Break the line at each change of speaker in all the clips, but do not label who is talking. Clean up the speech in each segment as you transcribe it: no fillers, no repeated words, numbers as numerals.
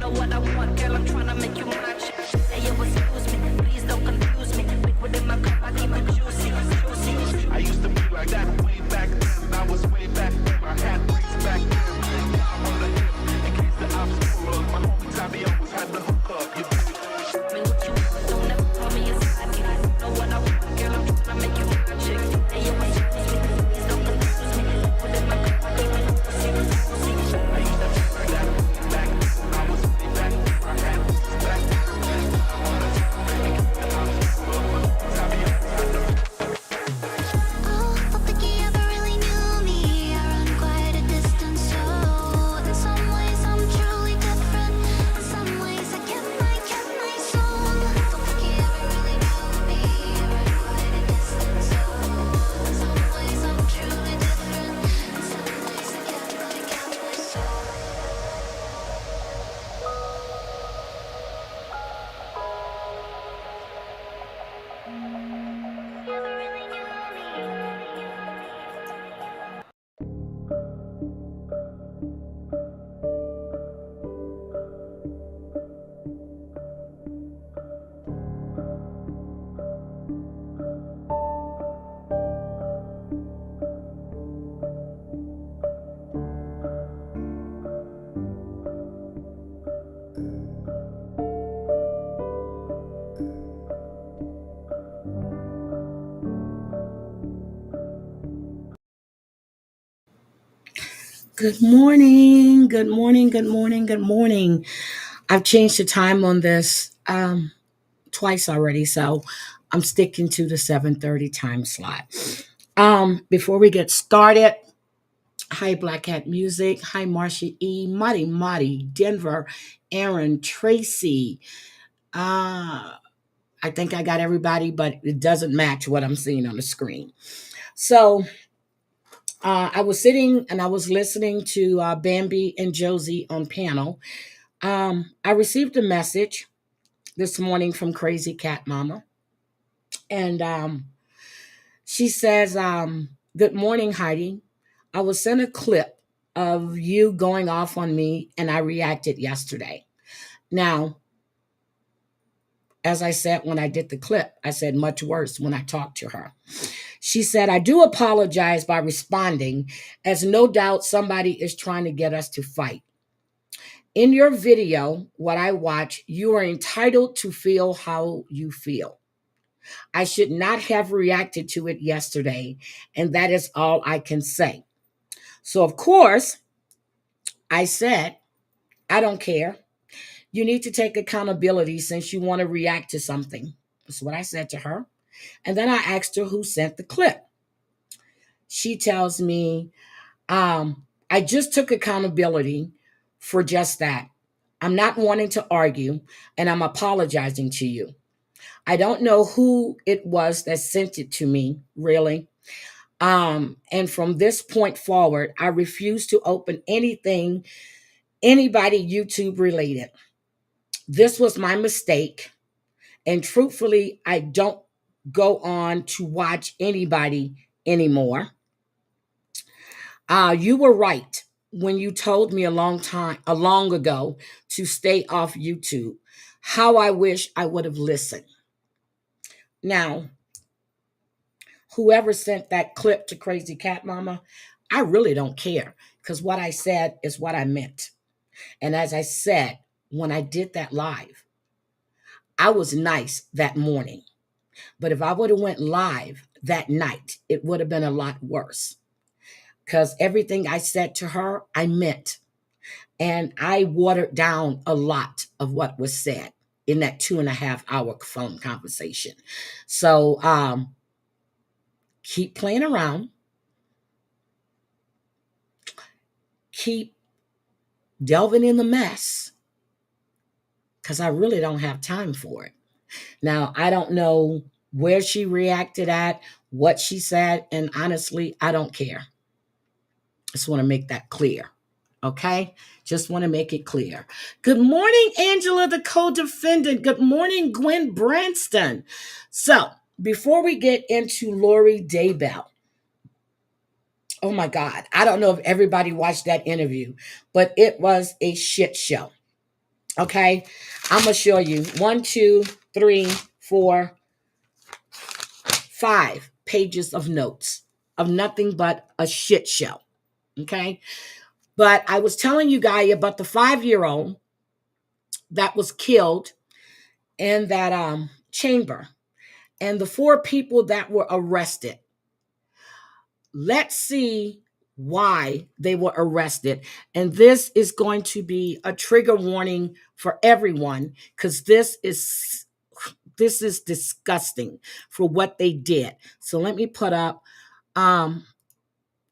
know what I want, girl, I'm trying to make you mine. Hey, yo, excuse me, please don't confuse me. Liquid in my cup, I keep it juicy, juicy. I used to be like that way back then. I was way back then. I had things back then. I'm on the hip in case the obstacle. My homie Tommy always had the hook up. You me what you want, don't ever call me a side chick. Know what I want, girl, I'm trying to make you mine, chick. Hey, yo, excuse me, please don't confuse me. Liquid in my cup, I keep it juicy, juicy. I used to be like that way back then. I was way back then. I had things back then. I'm on the hip in case the obstacle. My homie Tommy always had the hook up.
Oh, don't think he ever really knew me. I run quite a distance, so in some ways I'm truly different. In some ways I get my soul. Don't think he ever really knew me. I run quite a distance, so in some ways I'm truly different. In some ways I get my soul. Never really knew me.
Good morning. Good morning. Good morning. Good morning. I've changed the time on this twice already, so I'm sticking to the 7:30 time slot. Before we get started, hi Black Hat Music, hi Marcia E, Marty, Denver, Aaron, Tracy. I think I got everybody, but it doesn't match what I'm seeing on the screen. So I was sitting and I was listening to Bambi and Josie on panel. I received a message this morning from Crazy Cat Mama, and she says, "Good morning, Heidi. I was sent a clip of you going off on me, and I reacted yesterday." Now, as I said when I did the clip, I said much worse when I talked to her. She said, "I do apologize by responding, as no doubt somebody is trying to get us to fight. In your video, what I watch, you are entitled to feel how you feel. I should not have reacted to it yesterday, and that is all I can say." So, of course, I said, "I don't care. You need to take accountability since you want to react to something." That's what I said to her. And then I asked her who sent the clip. She tells me, "I just took accountability for just that. I'm not wanting to argue, and I'm apologizing to you. I don't know who it was that sent it to me, really. And from this point forward, I refuse to open anybody YouTube related. This was my mistake. And truthfully, I don't go on to watch anybody anymore. You were right when you told me a long ago to stay off YouTube. How I wish I would have listened." Now, whoever sent that clip to Crazy Cat Mama, I really don't care, because what I said is what I meant. And as I said, when I did that live, I was nice that morning. But if I would have went live that night, it would have been a lot worse, because everything I said to her, I meant. And I watered down a lot of what was said in that 2.5 hour phone conversation. So keep playing around. Keep delving in the mess, because I really don't have time for it. Now, I don't know where she reacted at, what she said, and honestly, I don't care. Just want to make that clear. Okay? Just want to make it clear. Good morning, Angela, the co-defendant. Good morning, Gwen Branston. So, before we get into Lori Daybell, oh my God, I don't know if everybody watched that interview, but it was a shit show. Okay, I'm gonna show you 1, 2, 3, 4, 5 pages of notes of nothing but a shit show. Okay, but I was telling you guys about the 5-year-old that was killed in that chamber, and the 4 people that were arrested. Let's see why they were arrested. And this is going to be a trigger warning for everyone, because this is disgusting for what they did. So let me put up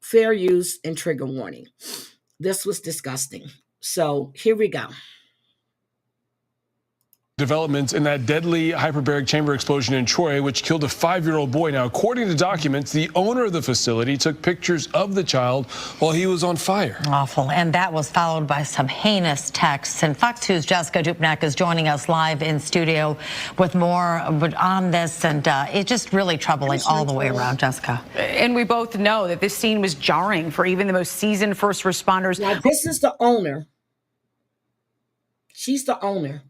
fair use and trigger warning. This was disgusting. So here we go.
Developments in that deadly hyperbaric chamber explosion in Troy, which killed a 5-year-old boy. Now, according to documents, the owner of the facility took pictures of the child while he was on fire.
Awful. And that was followed by some heinous texts. And Fox 2's Jessica Dupnack is joining us live in studio with more on this. And it's just really troubling all the way around, Jessica.
And we both know that this scene was jarring for even the most seasoned first responders.
Now, this is the owner. She's the owner.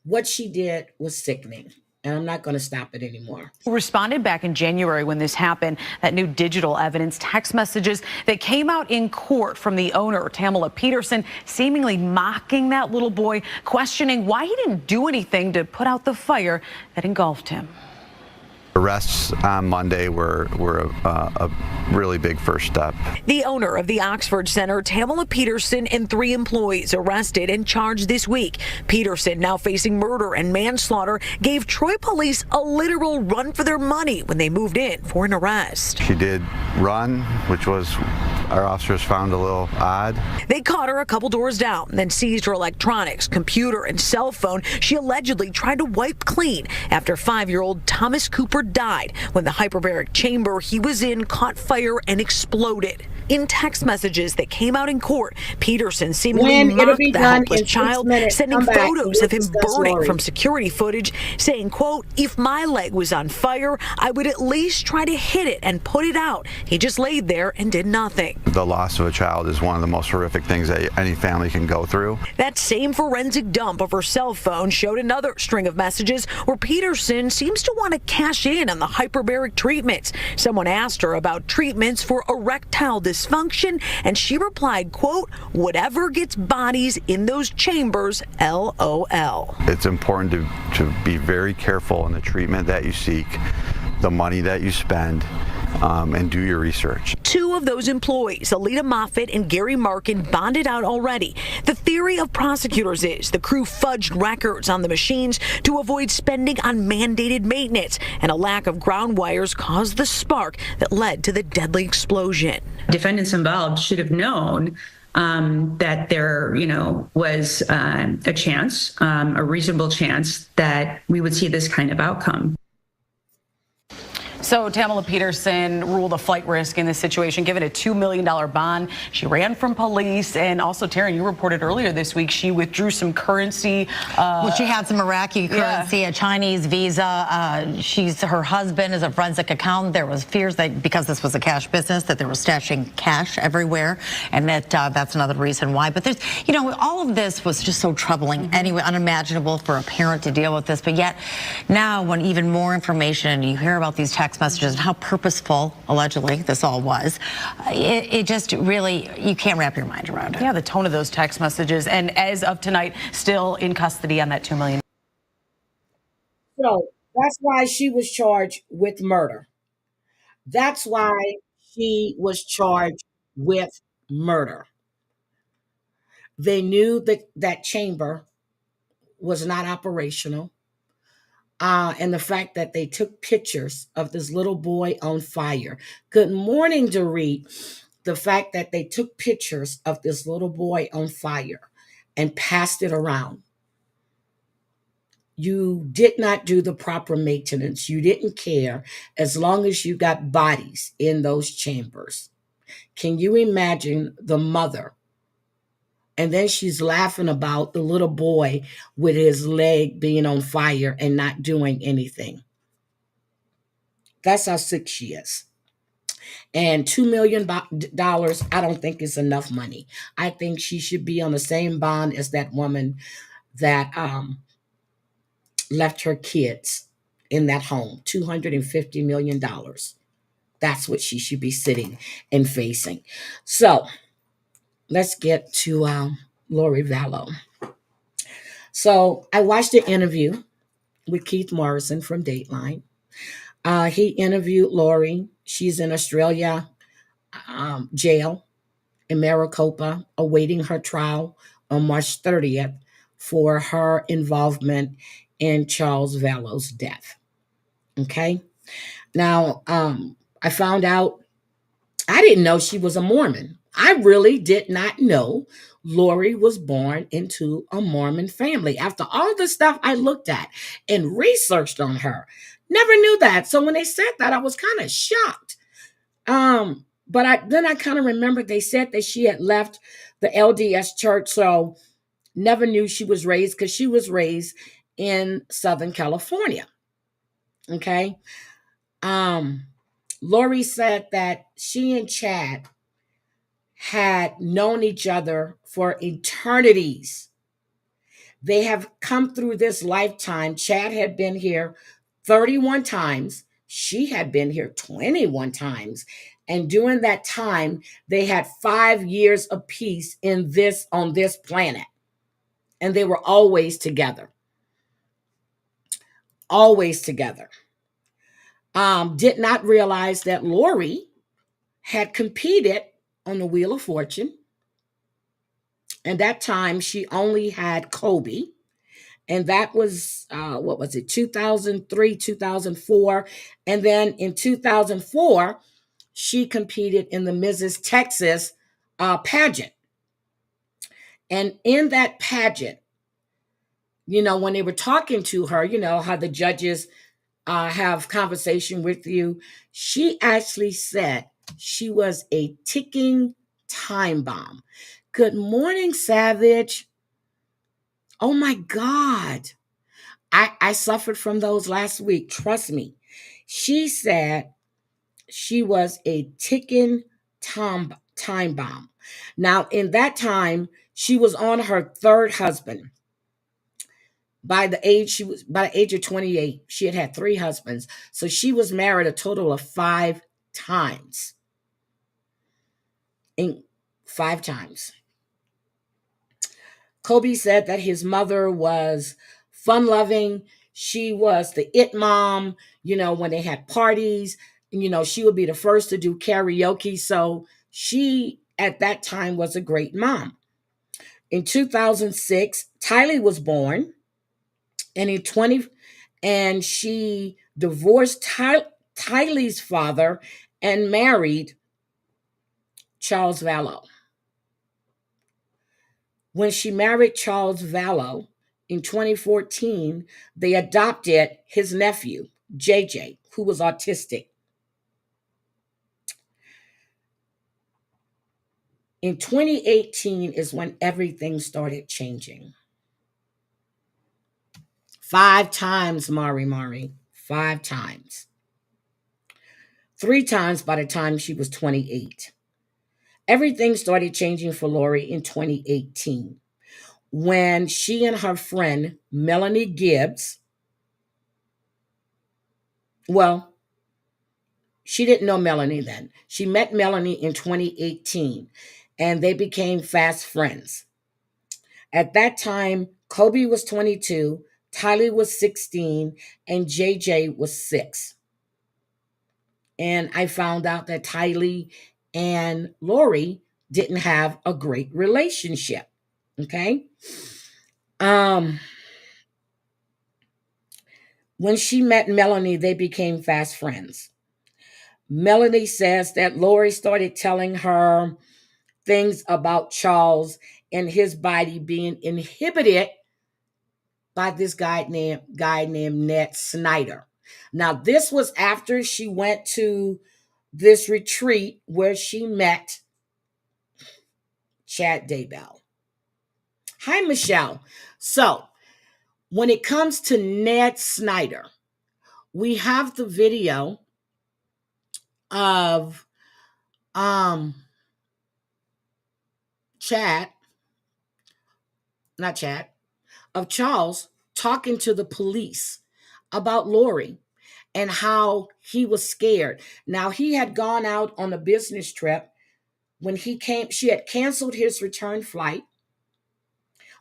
What she did was sickening, and I'm not going to stop it anymore.
Who responded back in January when this happened, that new digital evidence, text messages that came out in court from the owner, Tammy Peterson, seemingly mocking that little boy, questioning why he didn't do anything to put out the fire that engulfed him.
Arrests on Monday were a really big first step.
The owner of the Oxford Center, Tammy Peterson, and 3 employees arrested and charged this week. Peterson, now facing murder and manslaughter, gave Troy police a literal run for their money when they moved in for an arrest.
She did run, which was our officers found a little odd.
They caught her a couple doors down, then seized her electronics, computer, and cell phone she allegedly tried to wipe clean after 5-year-old Thomas Cooper died when the hyperbaric chamber he was in caught fire and exploded. In text messages that came out in court, Peterson seemingly mocked the helpless child, sending photos of him burning from security footage, saying, quote, "If my leg was on fire, I would at least try to hit it and put it out. He just laid there and did nothing."
The loss of a child is one of the most horrific things that any family can go through.
That same forensic dump of her cell phone showed another string of messages where Peterson seems to want to cash in on the hyperbaric treatments. Someone asked her about treatments for erectile dysfunction, and she replied, quote, "Whatever gets bodies in those chambers, LOL."
It's important to be very careful in the treatment that you seek, the money that you spend, and do your research.
2 of those employees, Alita Moffitt and Gary Markin, bonded out already. The theory of prosecutors is the crew fudged records on the machines to avoid spending on mandated maintenance, and a lack of ground wires caused the spark that led to the deadly explosion.
Defendants involved should have known that there, was a chance, a reasonable chance that we would see this kind of outcome.
So Tammy Peterson ruled a flight risk in this situation, given a $2 million bond. She ran from police, and also, Taryn, you reported earlier this week she withdrew some currency.
Well, she had some Iraqi currency, a Chinese visa. Her husband is a forensic accountant. There was fears that because this was a cash business, that they were stashing cash everywhere, and that's another reason why. But there's, all of this was just so troubling. Anyway, unimaginable for a parent to deal with this. But yet, now when even more information, you hear about these text messages and how purposeful, allegedly, this all was, it just really, you can't wrap your mind around it.
Yeah, the tone of those text messages. And as of tonight, still in custody on that $2 million.
So that's why she was charged with murder. That's why she was charged with murder. They knew that that chamber was not operational. And the fact that they took pictures of this little boy on fire. Good morning, Dorit. The fact that they took pictures of this little boy on fire and passed it around. You did not do the proper maintenance. You didn't care as long as you got bodies in those chambers. Can you imagine the mother? And then she's laughing about the little boy with his leg being on fire and not doing anything. That's how sick she is. And $2 million, I don't think is enough money. I think she should be on the same bond as that woman that left her kids in that home. $250 million. That's what she should be sitting and facing. So let's get to Lori Vallow. So I watched the interview with Keith Morrison from Dateline. He interviewed Lori. She's in Australia jail in Maricopa, awaiting her trial on March 30th for her involvement in Charles Vallow's death. Okay. Now, I found out, I didn't know she was a Mormon. I really did not know Lori was born into a Mormon family. After all the stuff I looked at and researched on her, never knew that. So when they said that, I was kind of shocked. But I kind of remembered they said that she had left the LDS church, so never knew she was raised, because she was raised in Southern California. Okay. Lori said that she and Chad had known each other for eternities. They have come through this lifetime. Chad had been here 31 times. She had been here 21 times. And during that time, they had 5 years apiece on this planet. And they were always together. Always together. Did not realize that Lori had competed on the Wheel of Fortune. And that time she only had Kobe. And that was, 2003, 2004. And then in 2004, she competed in the Mrs. Texas pageant. And in that pageant, when they were talking to her, how the judges have conversation with you, she actually said she was a ticking time bomb. Good morning, Savage. Oh my God. I suffered from those last week. Trust me. She said she was a ticking time bomb. Now, in that time, she was on her third husband. By the age of 28, she had 3 husbands. So she was married a total of 5 times. 5 times. Kobe said that his mother was fun-loving. She was the it mom, when they had parties, she would be the first to do karaoke. So she, at that time, was a great mom. In 2006, Tylee was born. And she divorced Tylee's father and married Charles Vallow. When she married Charles Vallow in 2014, they adopted his nephew, JJ, who was autistic. In 2018 is when everything started changing. 5 times, Mari. 5 times. 3 times by the time she was 28. Everything started changing for Lori in 2018 when she and her friend, Melanie Gibbs, well, she didn't know Melanie then. She met Melanie in 2018 and they became fast friends. At that time, Kobe was 22, Tylee was 16, and JJ was 6. And I found out that Tylee and Lori didn't have a great relationship. Okay. When she met Melanie, they became fast friends. Melanie says that Lori started telling her things about Charles and his body being inhibited by this guy named Ned Snyder. Now, this was after she went to this retreat where she met Chad Daybell. Hi, Michelle. So, when it comes to Ned Snyder, we have the video of um chat, not chat, of Charles talking to the police about Lori and how he was scared. Now, he had gone out on a business trip. When he came, she had canceled his return flight.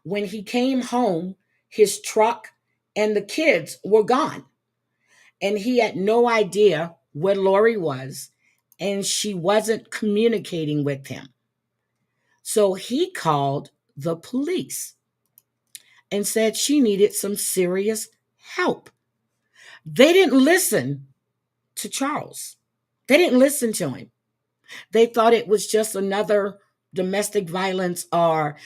When he came home, his truck and the kids were gone. And he had no idea where Lori was, and she wasn't communicating with him. So he called the police and said she needed some serious help. They didn't listen to Charles. They didn't listen to him. They thought it was just another domestic violence or,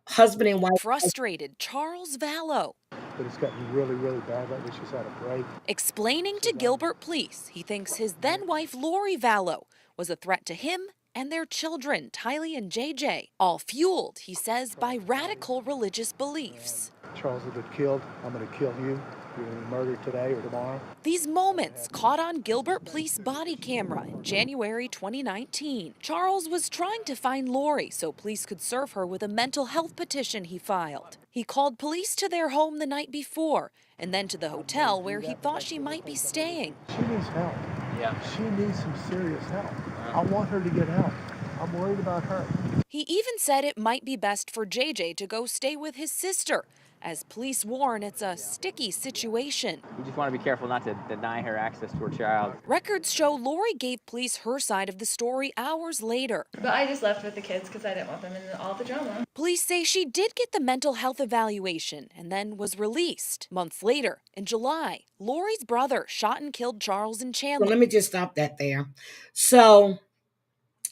husband and wife.
Frustrated Charles Vallow,
But it's gotten really, really bad lately. She's had a break.
explaining to Gilbert Police he thinks his then wife Lori Vallow was a threat to him and their children, Tylee and JJ, all fueled, he says, by radical religious beliefs.
Charles has been killed. I'm going to kill you. You're going to be murdered today or tomorrow.
These moments caught on Gilbert Police body camera in January 2019. Charles was trying to find Lori so police could serve her with a mental health petition he filed. He called police to their home the night before and then to the hotel where he thought she might be staying.
She needs help.
Yeah.
She needs some serious help. I want her to get help. I'm worried about her.
He even said it might be best for JJ to go stay with his sister, as police warn it's a sticky situation.
We just want to be careful not to deny her access to her child.
Records show Lori gave police her side of the story hours later.
But I just left with the kids because I didn't want them in all the drama.
Police say she did get the mental health evaluation and then was released. Months later, in July, Lori's brother shot and killed Charles in Chandler.
Well, let me just stop that there. So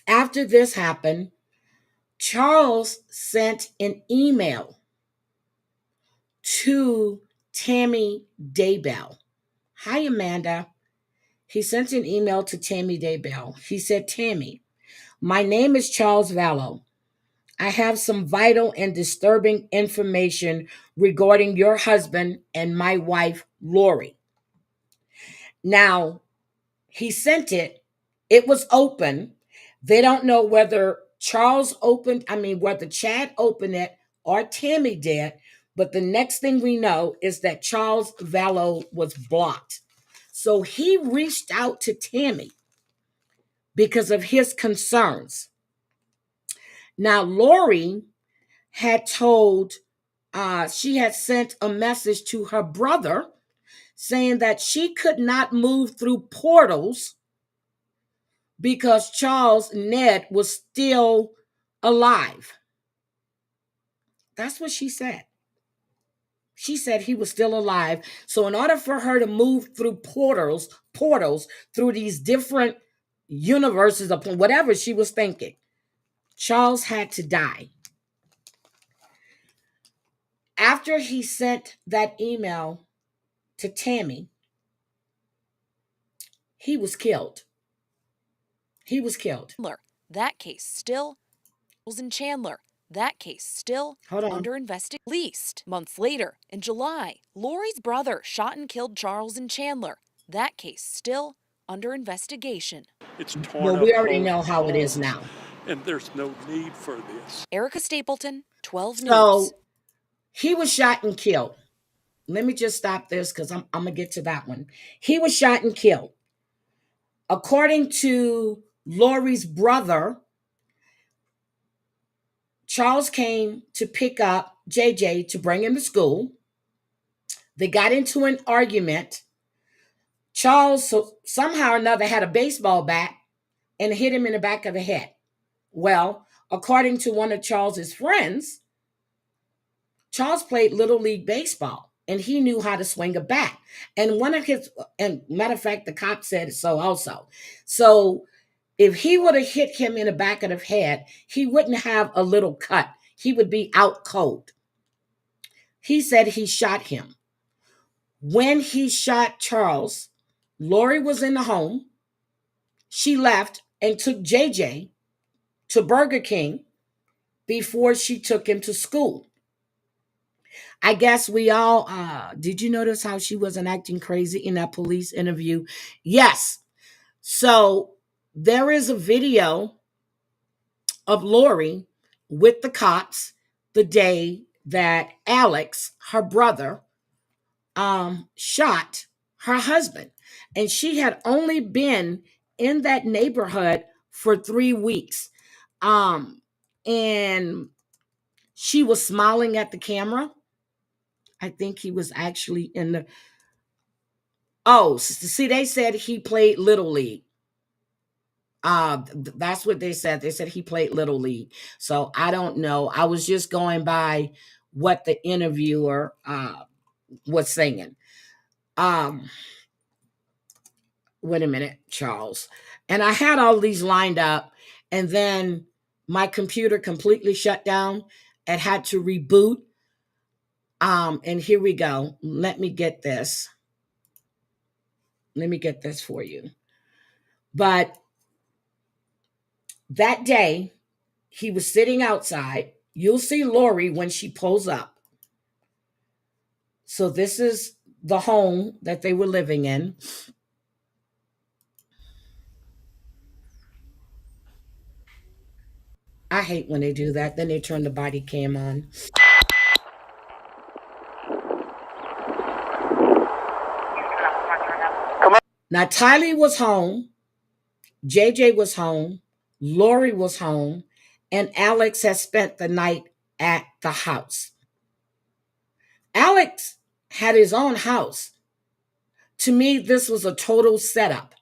after this happened, Charles sent an email to Tammy Daybell. Hi, Amanda. He sent an email to Tammy Daybell. He said, Tammy, my name is Charles Vallow. I have some vital and disturbing information regarding your husband and my wife, Lori. Now, he sent it. It was open. They don't know whether whether Chad opened it or Tammy did. But the next thing we know is that Charles Vallow was blocked. So he reached out to Tammy because of his concerns. Now, Lori had she had sent a message to her brother saying that she could not move through portals because Charles Ned was still alive. That's what she said. She said he was still alive. So in order for her to move through portals through these different universes, upon whatever she was thinking, Charles had to die. After he sent that email to Tammy, he was killed. He was killed.
That case still was in Chandler. That case still under investigation. Least months later, in July, Lori's brother shot and killed Charles in Chandler. That case still under investigation.
It's torn
well, we already know how it is now.
And there's no need for this.
Erica Stapleton, 12 News.
So he was shot and killed. Let me just stop this because I'm going to get to that one. He was shot and killed. According to Lori's brother, Charles came to pick up JJ to bring him to school. They got into an argument. Charles somehow or another had a baseball bat and hit him in the back of the head. Well, according to one of Charles's friends, Charles played Little League Baseball and he knew how to swing a bat. And matter of fact, the cop said so also. So if he would have hit him in the back of the head, he wouldn't have a little cut. He would be out cold. He said he shot him. When he shot Charles, Lori was in the home. She left and took JJ to Burger King before she took him to school. I guess we all, did you notice how she wasn't acting crazy in that police interview? Yes. So there is a video of Lori with the cops the day that Alex, her brother, shot her husband. And she had only been in that neighborhood for 3 weeks. And she was smiling at the camera. I think he was actually in the... Oh, see, they said he played Little League. That's what they said. They said he played Little League. So I don't know. I was just going by what the interviewer was saying. Wait a minute, Charles. And I had all these lined up, and then my computer completely shut down and had to reboot. And here we go. Let me get this. Let me get this for you. But that day, he was sitting outside. You'll see Lori when she pulls up. So this is the home that they were living in. I hate when they do that. Then they turn the body cam on. Now, Tylee was home. JJ was home. Lori was home. And Alex has spent the night at the house. Alex had his own house. To me, this was a total setup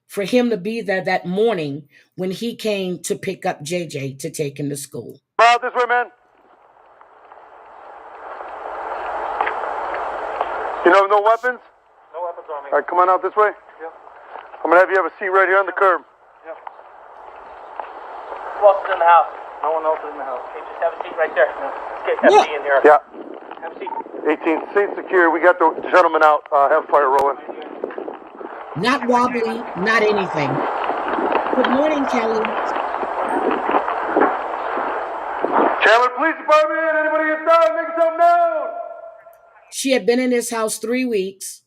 for him to be there that morning when he came to pick up JJ to take him to school.
This way, man. You know, no weapons?
No weapons on me.
All right, come on out this way.
Yep.
I'm going to have you have a seat right here on the curb.
Yep. Who else is in the house? No one else is in the house. Okay, just have a seat right there. Let's get Pepsi in here.
Yeah.
Have a seat.
18, seat secure. We got the gentleman out. Have fire rolling.
Not wobbly, not anything. Good morning, Kelly.
Chandler Police Department, anybody inside, make yourself known.
She had been in this house 3 weeks.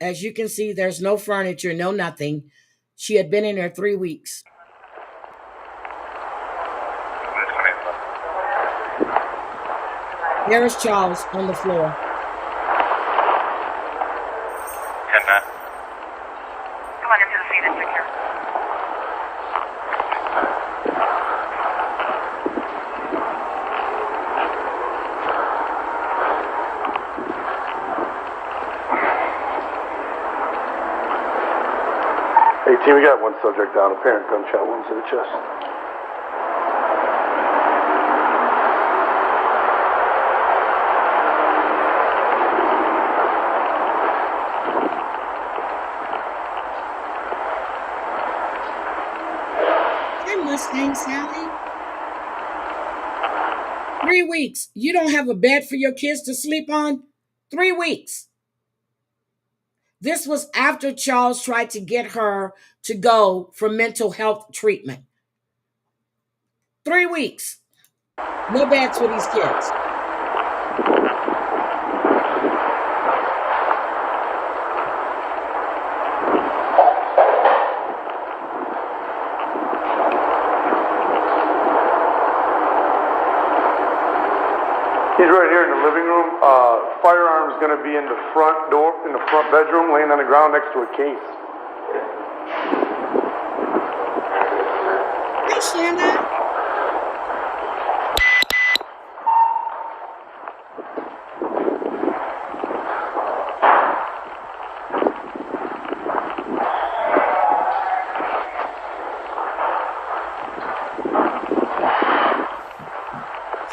As you can see, there's no furniture, no nothing. She had been in there 3 weeks. There's Charles on the floor.
10-9. Come on into the seat and secure.
We got one subject down, apparent gunshot wounds to the chest.
Hey, Mustang Sally. 3 weeks. You don't have a bed for your kids to sleep on? 3 weeks. This was after Charles tried to get her to go for mental health treatment. 3 weeks. No beds for these kids.
He's right here in the living room. Firearm's going to be in the front door, in the front bedroom, laying on the ground next to a case.
Hey, Shanna.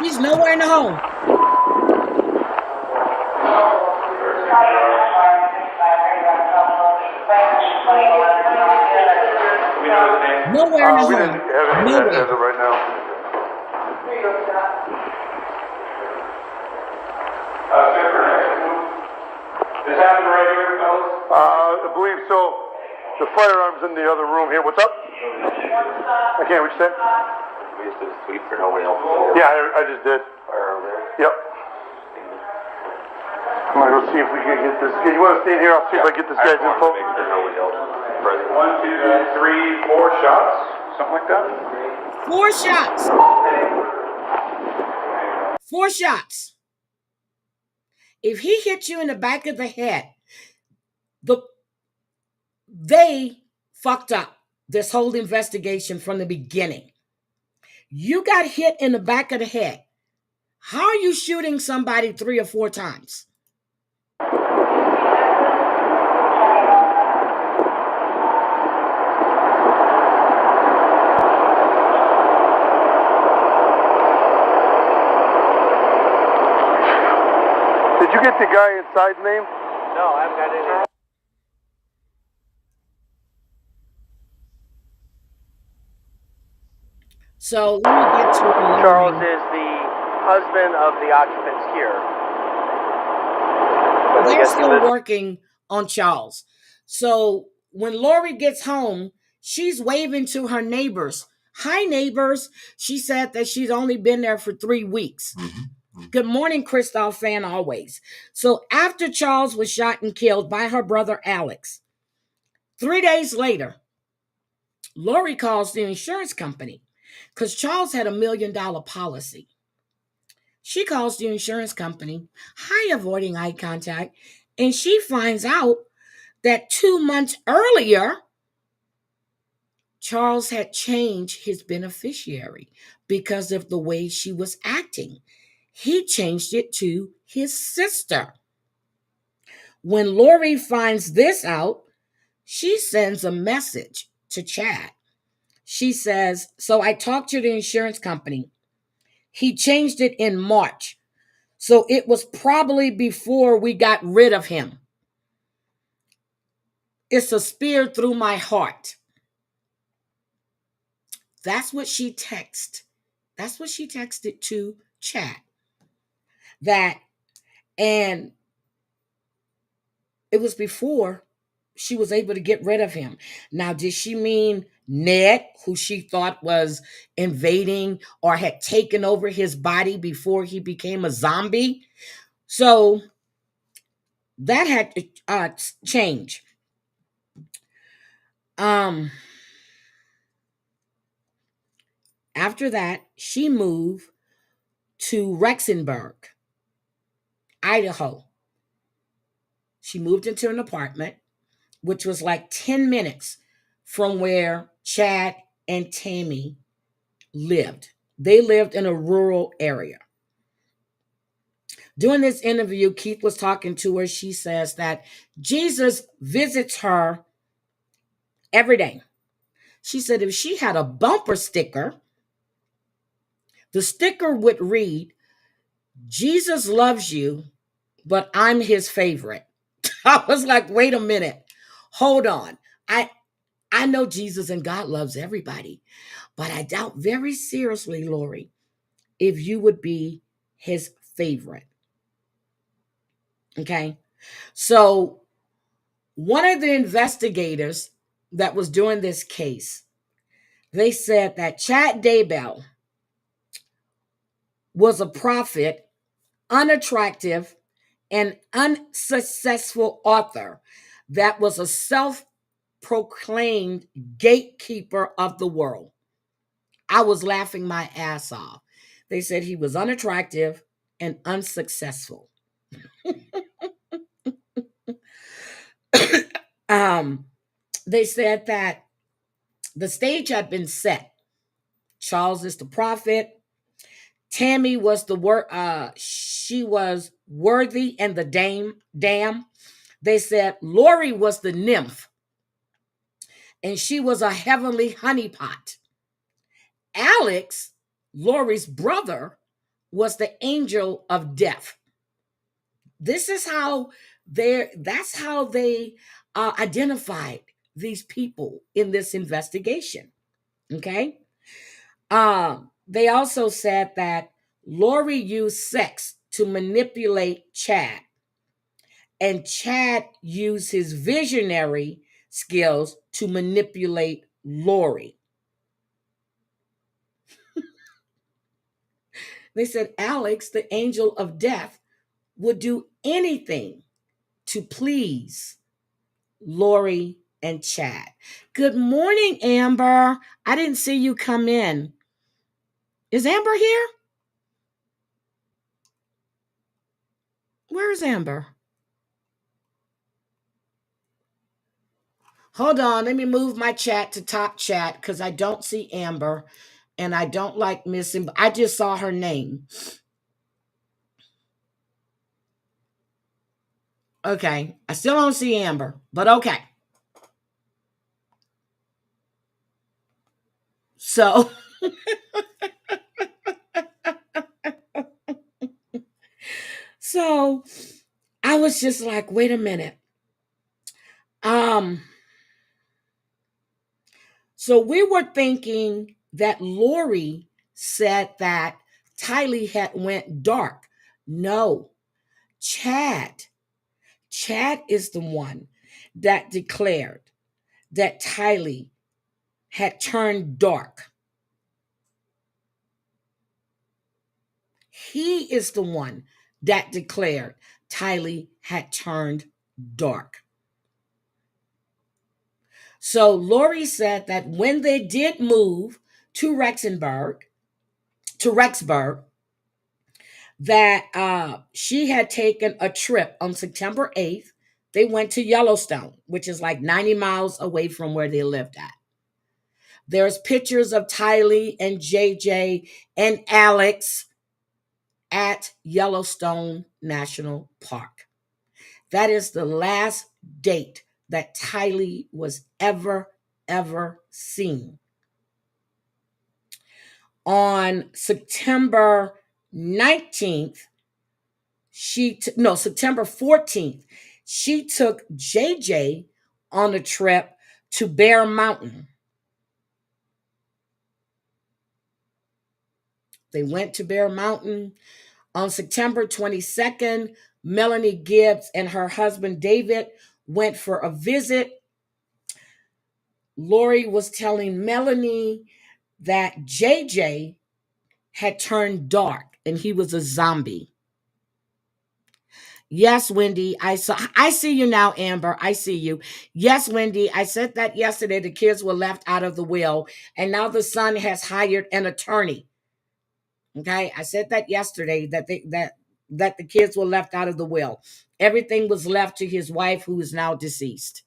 She's nowhere in the home. Nowhere in the
We
home.
didn't have any of that as of right now.
This happened right here, fellas?
I believe so. The firearm's in the other room here. What's up? I can't, what you say?
We used to sweep for nobody else.
Yeah, I just did.
Fire over there?
Yep. I'm gonna go see if we can get this. You want to stay in here? I'll see if I get this guy's info.
Make sure nobody else.
1, 2, 3, 4 shots, something like that.
4 shots. 4 shots. If he hit you in the back of the head, they fucked up this whole investigation from the beginning. You got hit in the back of the head. How are you shooting somebody 3 or 4 times?
Did you get the guy inside's name?
No, I haven't got any.
So let me get to
Charles is the husband of the occupants here.
They're still working on Charles. So when Lori gets home, she's waving to her neighbors. Hi, neighbors. She said that she's only been there for 3 weeks. Good morning, Christoph fan always. So after Charles was shot and killed by her brother Alex, 3 days later, Lori calls the insurance company because Charles had $1 million policy. She calls the insurance company, avoiding eye contact, and she finds out that 2 months earlier, Charles had changed his beneficiary because of the way she was acting. He changed it to his sister. When Lori finds this out, she sends a message to Chad. She says, so I talked to the insurance company. He changed it in March. So it was probably before we got rid of him. It's a spear through my heart. That's what she texted. That's what she texted to Chad. And it was before she was able to get rid of him. Now, did she mean Ned, who she thought was invading or had taken over his body before he became a zombie? So that had to change. After that, she moved to Rexenberg, Idaho. She moved into an apartment, which was like 10 minutes from where Chad and Tammy lived. They lived in a rural area. During this interview, Keith was talking to her. She says that Jesus visits her every day. She said if she had a bumper sticker, the sticker would read, Jesus loves you, but I'm his favorite. I was like, wait a minute. Hold on. I know Jesus and God loves everybody, but I doubt very seriously, Lori, if you would be his favorite. Okay. So one of the investigators that was doing this case, they said that Chad Daybell was a prophet, unattractive, and unsuccessful author that was a self-proclaimed gatekeeper of the world. I was laughing my ass off. They said he was unattractive and unsuccessful. They said that the stage had been set. Charles is the prophet. Tammy was she was worthy and the dam. They said Lori was the nymph, and she was a heavenly honeypot. Alex, Lori's brother, was the angel of death. That's how they identified these people in this investigation. Okay. They also said that Lori used sex to manipulate Chad, and Chad used his visionary skills to manipulate Lori. They said Alex, the angel of death, would do anything to please Lori and Chad. Good morning, Amber. I didn't see you come in. Is Amber here? Where's Amber? Hold on, let me move my chat to top chat because I don't see Amber and I don't like missing. I just saw her name. Okay, I still don't see Amber, but okay. So, so I was just like, wait a minute. So we were thinking that Lori said that Tylee had went dark. No, Chad. Chad is the one that declared that Tylee had turned dark. He is the one that declared Tylee had turned dark. So Lori said that when they did move to Rexburg, that she had taken a trip on September 8th. They went to Yellowstone, which is like 90 miles away from where they lived at. There's pictures of Tylee and JJ and Alex at Yellowstone National Park. That is the last date that Tylee was ever seen. On September 19th, September 14th, she took JJ on a trip to Bear Mountain. They went to Bear Mountain. On September 22nd, Melanie Gibbs and her husband David went for a visit. Lori was telling Melanie that JJ had turned dark and he was a zombie. Yes, Wendy, I see you now, Amber. I see you. Yes, Wendy, I said that yesterday. The kids were left out of the will, and now the son has hired an attorney. Okay, I said that yesterday that the kids were left out of the will. Everything was left to his wife, who is now deceased.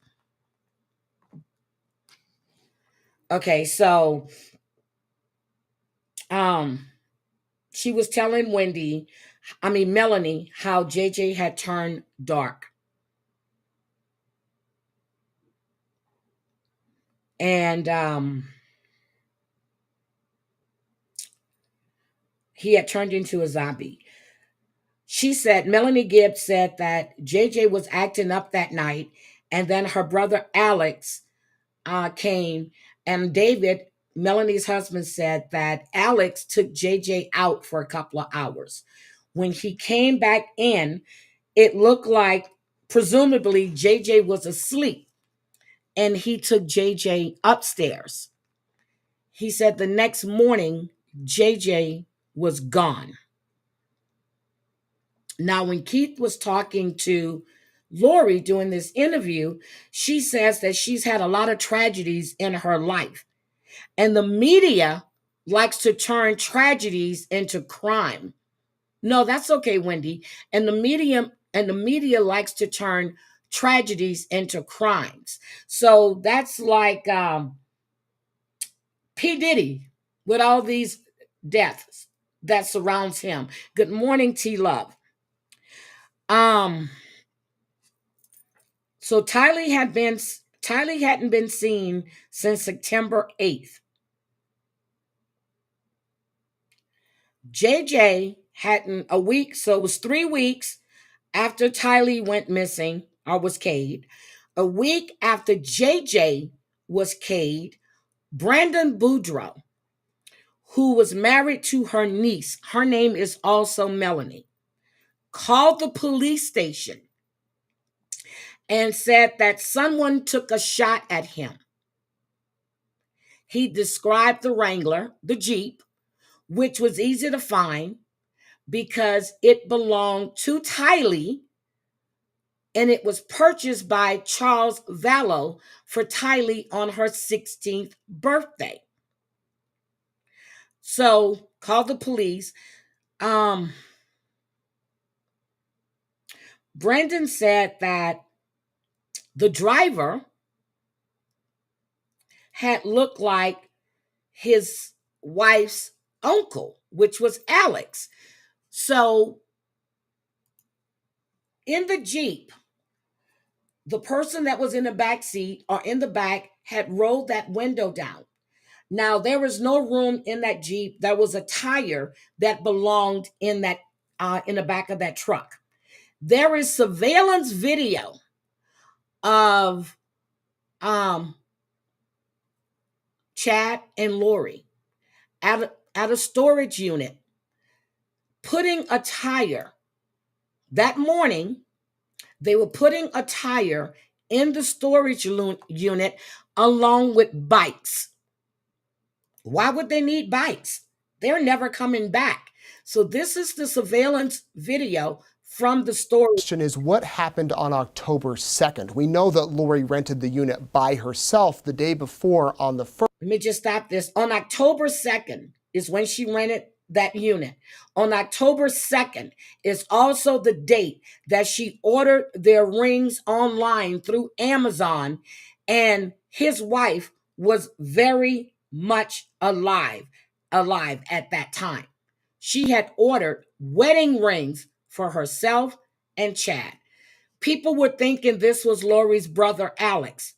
Okay, so she was telling Melanie, how JJ had turned dark. And he had turned into a zombie. Melanie Gibbs said that JJ was acting up that night, and then her brother Alex came, and David, Melanie's husband, said that Alex took JJ out for a couple of hours. When he came back in, it looked like presumably JJ was asleep, and he took JJ upstairs. He said the next morning, JJ was gone. Now, when Keith was talking to Lori doing this interview, she says that she's had a lot of tragedies in her life. And the media likes to turn tragedies into crime. No, that's okay, Wendy. And the media likes to turn tragedies into crimes. So that's like P. Diddy with all these deaths that surrounds him. Good morning, T Love. So Tylee hadn't been seen since September 8th. JJ hadn't a week, so it was 3 weeks after Tylee went missing or was K'd. A week after JJ was K'd, Brandon Boudreaux, who was married to her niece, her name is also Melanie, called the police station and said that someone took a shot at him. He described the Wrangler, the Jeep, which was easy to find because it belonged to Tylee and it was purchased by Charles Vallow for Tylee on her 16th birthday. So called the police. Brendan said that the driver had looked like his wife's uncle, which was Alex. So in the Jeep, the person that was in the back seat or in the back had rolled that window down. Now, there was no room in that Jeep. There was a tire that belonged in that in the back of that truck. There is surveillance video of Chad and Lori at a storage unit putting a tire. That morning, they were putting a tire in the storage unit along with bikes. Why would they need bikes? They're never coming back. So this is the surveillance video from the storage.
Question is, what happened on October 2nd? We know that Lori rented the unit by herself the day before on the 1st.
Let me just stop this. On October 2nd is when she rented that unit. On October 2nd is also the date that she ordered their rings online through Amazon, and his wife was very much alive at that time. She had ordered wedding rings for herself and Chad. People were thinking this was Lori's brother, Alex.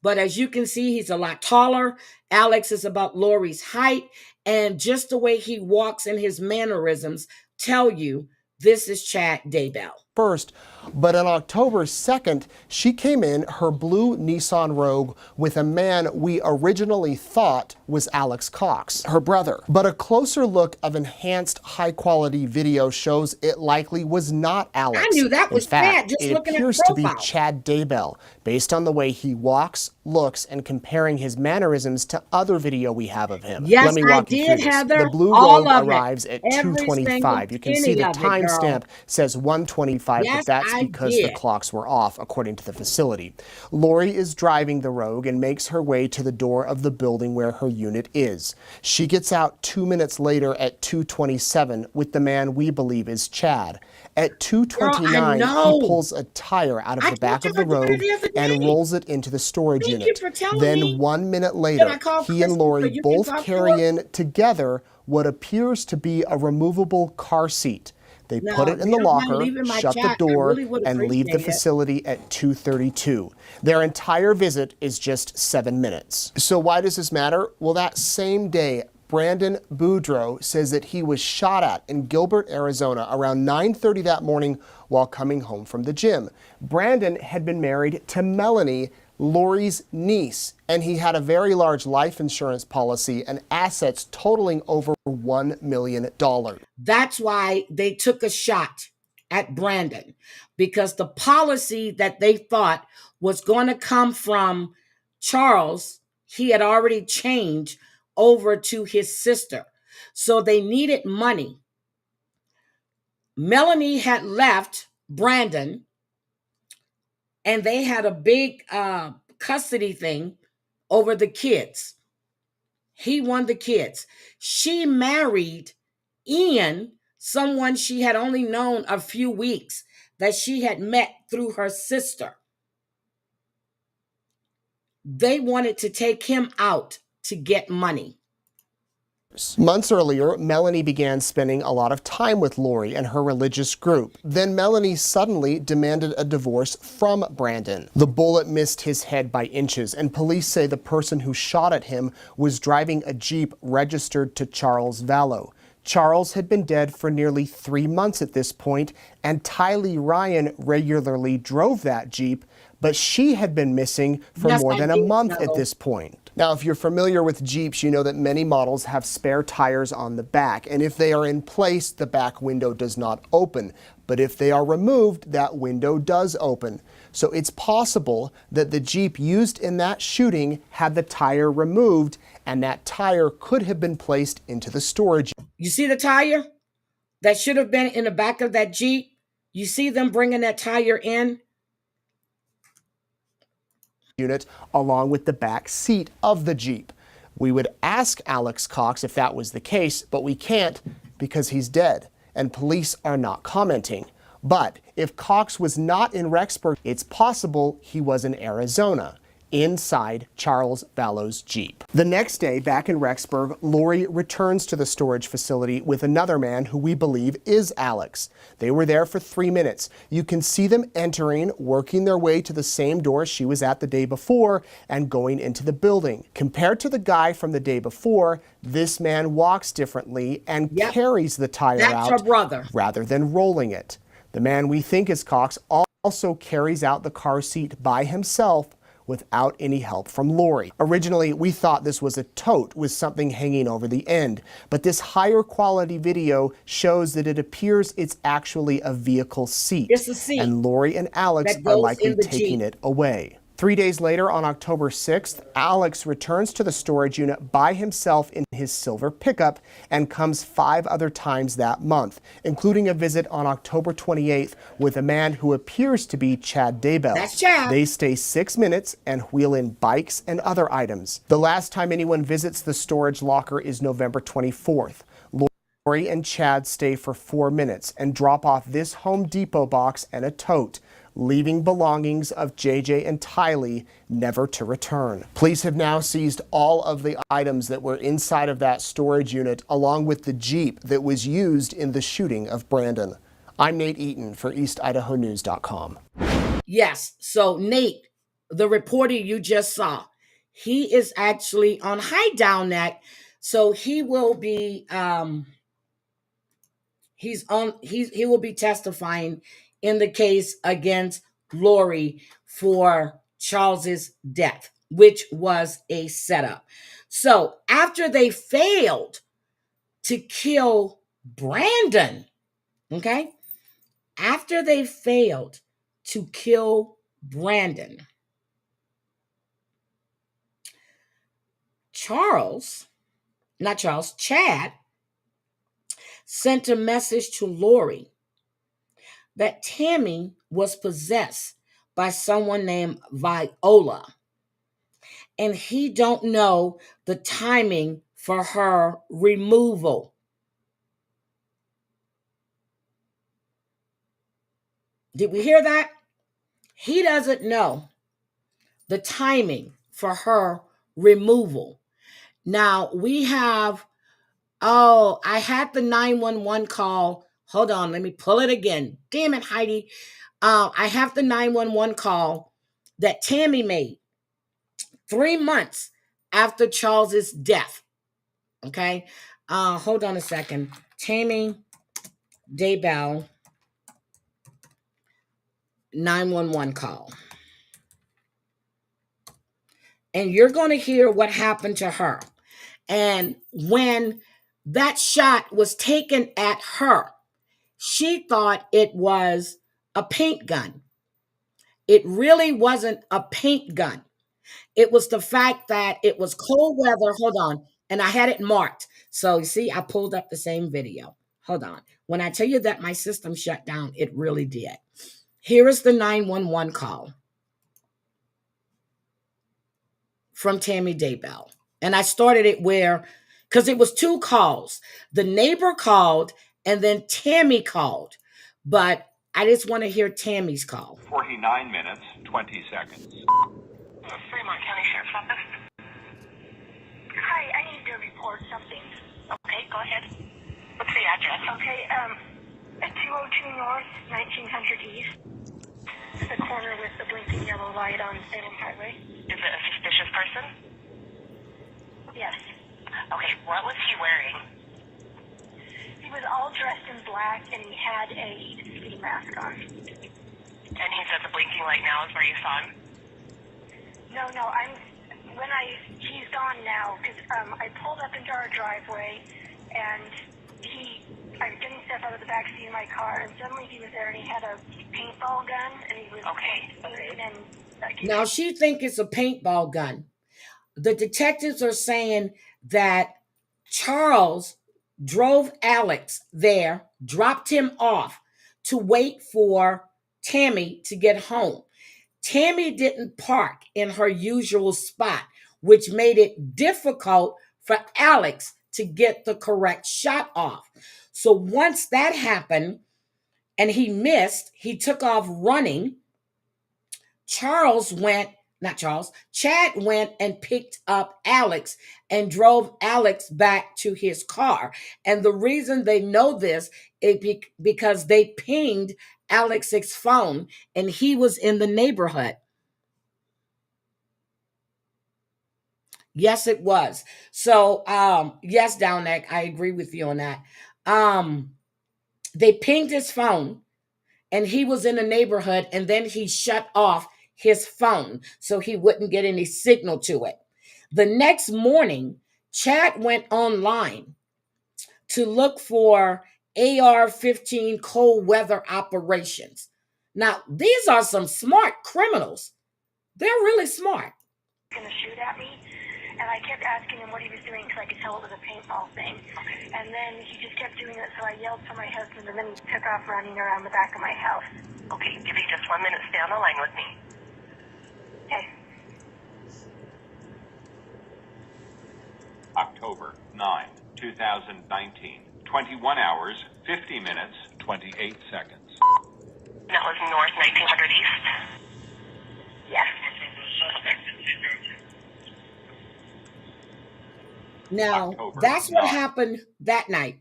But as you can see, he's a lot taller. Alex is about Lori's height. And just the way he walks and his mannerisms tell you this is Chad Daybell.
First, but on October 2nd, she came in her blue Nissan Rogue with a man we originally thought was Alex Cox, her brother. But a closer look of enhanced high-quality video shows it likely was not Alex.
I knew that was bad just looking at the profile.
It appears to be Chad Daybell, based on the way he walks, looks, and comparing his mannerisms to other video we have of him.
Yes,
Let me walk you through this.
Heather,
the blue
all
Rogue
of
arrives
it.
at 2:25. You can see the timestamp says 1:25,
yes,
but that's because the clocks were off, according to the facility. Lori is driving the Rogue and makes her way to the door of the building where her unit is. She gets out 2 minutes later at 2:27 with the man we believe is Chad. At 2:29, he pulls a tire out of the back of the Rogue and rolls it into the storage unit. Then 1 minute later, he and Lori both carry in together what appears to be a removable car seat. They put it in the locker, shut the door, and leave the facility at 2:32. Their entire visit is just 7 minutes. So why does this matter? Well, that same day, Brandon Boudreaux says that he was shot at in Gilbert, Arizona around 9:30 that morning while coming home from the gym. Brandon had been married to Melanie, Lori's niece, and he had a very large life insurance policy and assets totaling over $1 million.
That's why they took a shot at Brandon, because the policy that they thought was going to come from Charles, he had already changed over to his sister. So they needed money. Melanie had left Brandon, and they had a big custody thing over the kids. He won the kids. She married Ian, someone she had only known a few weeks, that she had met through her sister. They wanted to take him out to get money.
Months earlier, Melanie began spending a lot of time with Lori and her religious group. Then Melanie suddenly demanded a divorce from Brandon. The bullet missed his head by inches, and police say the person who shot at him was driving a Jeep registered to Charles Vallow. Charles had been dead for nearly 3 months at this point, and Tylee Ryan regularly drove that Jeep, but she had been missing for more than a month at this point. Now, if you're familiar with Jeeps, you know that many models have spare tires on the back, and if they are in place, the back window does not open. But if they are removed, that window does open. So it's possible that the Jeep used in that shooting had the tire removed, and that tire could have been placed into the storage.
You see the tire that should have been in the back of that Jeep? You see them bringing that tire in?
unit along with the back seat of the Jeep. We would ask Alex Cox if that was the case, but we can't because he's dead and police are not commenting. But if Cox was not in Rexburg, it's possible he was in Arizona, inside Charles Vallow's Jeep. The next day, back in Rexburg, Lori returns to the storage facility with another man who we believe is Alex. They were there for 3 minutes. You can see them entering, working their way to the same door she was at the day before, and going into the building. Compared to the guy from the day before, this man walks differently and carries the tire out
her brother,
rather than rolling it. The man we think is Cox also carries out the car seat by himself without any help from Lori. Originally, we thought this was a tote with something hanging over the end, but this higher quality video shows that it appears it's actually a vehicle seat.
It's a seat.
And Lori and Alex are likely taking it away. 3 days later, on October 6th, Alex returns to the storage unit by himself in his silver pickup and comes 5 other times that month, including a visit on October 28th with a man who appears to be Chad Daybell.
That's Chad.
They stay 6 minutes and wheel in bikes and other items. The last time anyone visits the storage locker is November 24th. Lori and Chad stay for 4 minutes and drop off this Home Depot box and a tote, leaving belongings of JJ and Tylee never to return. Police have now seized all of the items that were inside of that storage unit, along with the Jeep that was used in the shooting of Brandon. I'm Nate Eaton for EastIdahoNews.com.
Yes, so Nate, the reporter you just saw, he is actually on Hidedown Net, so he will be he will be testifying in the case against Lori for Charles's death, which was a setup. So after they failed to kill Brandon, okay? After they failed to kill Brandon, Chad sent a message to Lori that Tammy was possessed by someone named Viola, and he don't know the timing for her removal. Did we hear that? He doesn't know the timing for her removal. Now we have, I had the 911 call. Hold on, let me pull it again. Damn it, Heidi. I have the 911 call that Tammy made 3 months after Charles's death. Okay. Hold on a second. Tammy Daybell 911 call. And you're going to hear what happened to her. And when that shot was taken at her, she thought it was a paint gun. It really wasn't a paint gun. It was the fact that it was cold weather. Hold on. And I had it marked. So you see, I pulled up the same video. Hold on. When I tell you that my system shut down, it really did. Here is the 911 call from Tammy Daybell. And I started it because it was 2 calls. The neighbor called and then Tammy called. But I just want to hear Tammy's call.
49 minutes, 20 seconds.
Fremont County Sheriff's Office. Hi, I need to report something. Okay, go ahead. What's the address? Okay, at 202 North, 1900 East. The corner with the blinking yellow light on Salem Highway.
Is it a suspicious person?
Yes.
Okay, what was he wearing?
He was all dressed in black and he had a ski mask on.
And he said the blinking light now is where you saw him?
No, he's gone now because I pulled up into our driveway and I didn't step out of the back seat of my car and suddenly he was there and he had a paintball gun and he was
Now she thinks it's a paintball gun. The detectives are saying that Charles drove Alex there, dropped him off to wait for Tammy to get home. Tammy didn't park in her usual spot, which made it difficult for Alex to get the correct shot off. So once that happened and he missed, he took off running. Chad went and picked up Alex and drove Alex back to his car. And the reason they know this is because they pinged Alex's phone and he was in the neighborhood. Yes, it was. So, yes, Downeck, I agree with you on that. They pinged his phone and he was in the neighborhood, and then he shut off his phone so he wouldn't get any signal to it. The next morning, Chad went online to look for AR-15 cold weather operations. Now, these are some smart criminals. They're really smart.
Going to shoot at me, and I kept asking him what he was doing because I could tell it was a paintball thing. And then he just kept doing it, so I yelled for my husband, and then he took off running around the back of my house.
Okay, give me just 1 minute. Stay on the line with me.
Okay.
October 9, 2019. 21 hours, 50 minutes, 28 seconds.
That was north 1900 east?
Yes.
Now,
October
that's what
9.
happened that night.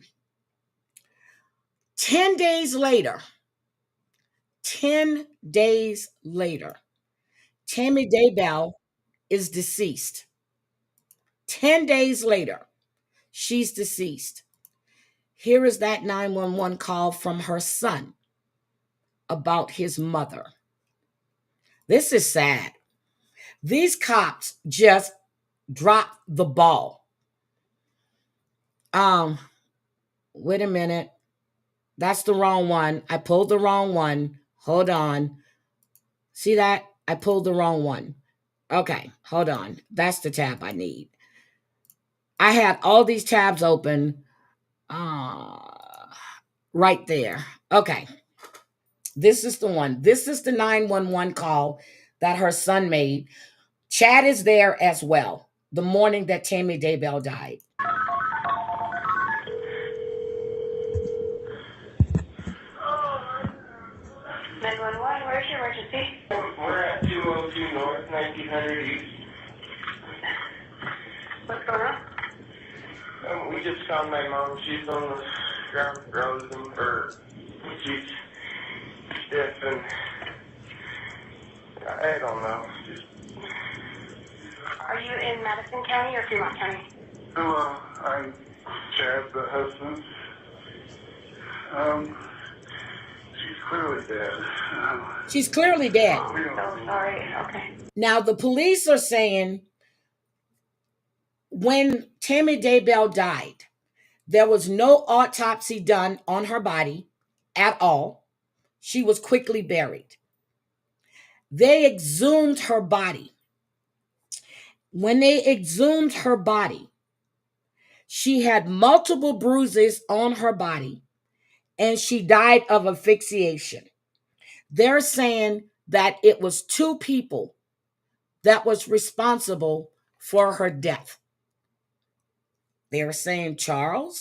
10 days later, Tammy Daybell is deceased. 10 days later, she's deceased. Here is that 911 call from her son about his mother. This is sad. These cops just dropped the ball. Wait a minute. That's the wrong one. I pulled the wrong one. Hold on. See that? I pulled the wrong one. Okay, hold on. That's the tab I need. I had all these tabs open right there. Okay. This is the one. This is the 911 call that her son made. Chad is there as well, the morning that Tammy Daybell died.
911, where's your emergency?
We're at 202 North, 1900 East.
What's going on?
We just found my mom. She's on the ground frozen, or she's stiff, and I don't know.
Are you in Madison County or Fremont County?
I'm Chad, the husband. She's clearly dead.
She's clearly dead.
Oh, so sorry. Okay.
Now, the police are saying when Tammy Daybell died, there was no autopsy done on her body at all. She was quickly buried. They exhumed her body. When they exhumed her body, she had multiple bruises on her body, and she died of asphyxiation. They're saying that it was two people that was responsible for her death. They're saying Chad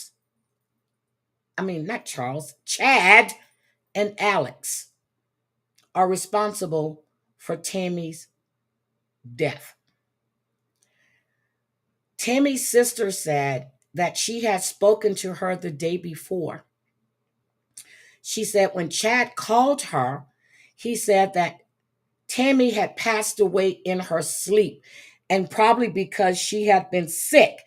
and Alex are responsible for Tammy's death. Tammy's sister said that she had spoken to her the day before. She said when Chad called her, he said that Tammy had passed away in her sleep, and probably because she had been sick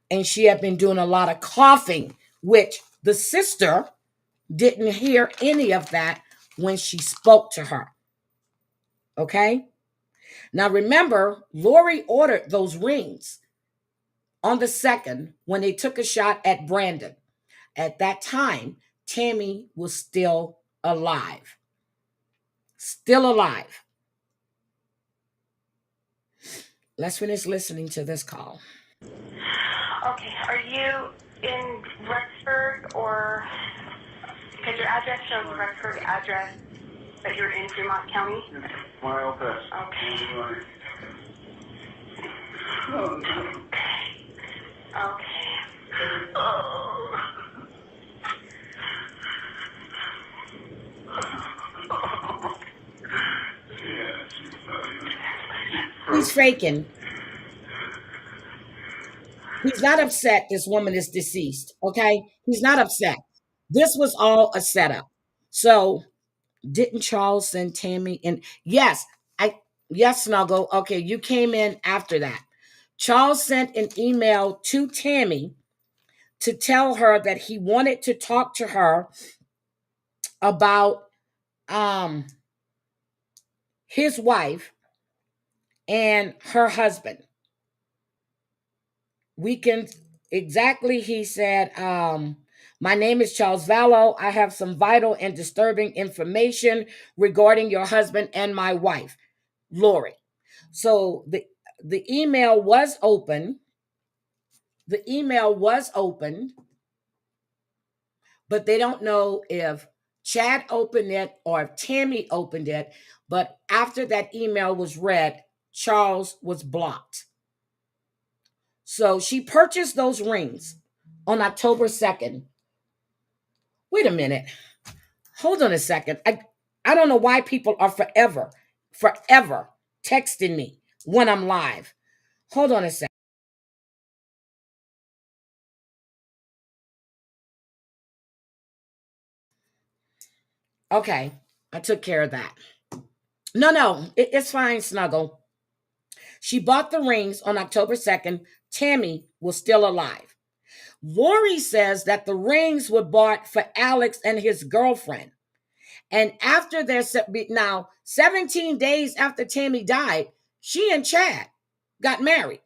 and she had been doing a lot of coughing, which the sister didn't hear any of that when she spoke to her. Okay? Now remember, Lori ordered those rings on the 2nd when they took a shot at Brandon. At that time, Tammy was still alive. Still alive. Let's finish listening to this call.
Okay, are you in Rexford or, because your address shows Rexford address.
That you're in Fremont County?
Mile past.
Okay. Okay. Oh.
He's faking. He's not upset this woman is deceased, okay? He's not upset. This was all a setup. So, didn't Charles send Tammy in? Yes, yes, Snuggle. Okay, you came in after that. Charles sent an email to Tammy to tell her that he wanted to talk to her about his wife and her husband. Exactly, he said, my name is Charles Vallow. I have some vital and disturbing information regarding your husband and my wife, Lori. So the email was open. The email was opened, but they don't know if Chad opened it or if Tammy opened it. But after that email was read, Charles was blocked. So she purchased those rings on October 2nd. Wait a minute. Hold on a second. I don't know why people are forever texting me when I'm live. Hold on a second. Okay, I took care of that. No, it's fine, Snuggle. She bought the rings on October 2nd. Tammy was still alive. Lori says that the rings were bought for Alex and his girlfriend. And after now 17 days after Tammy died, she and Chad got married.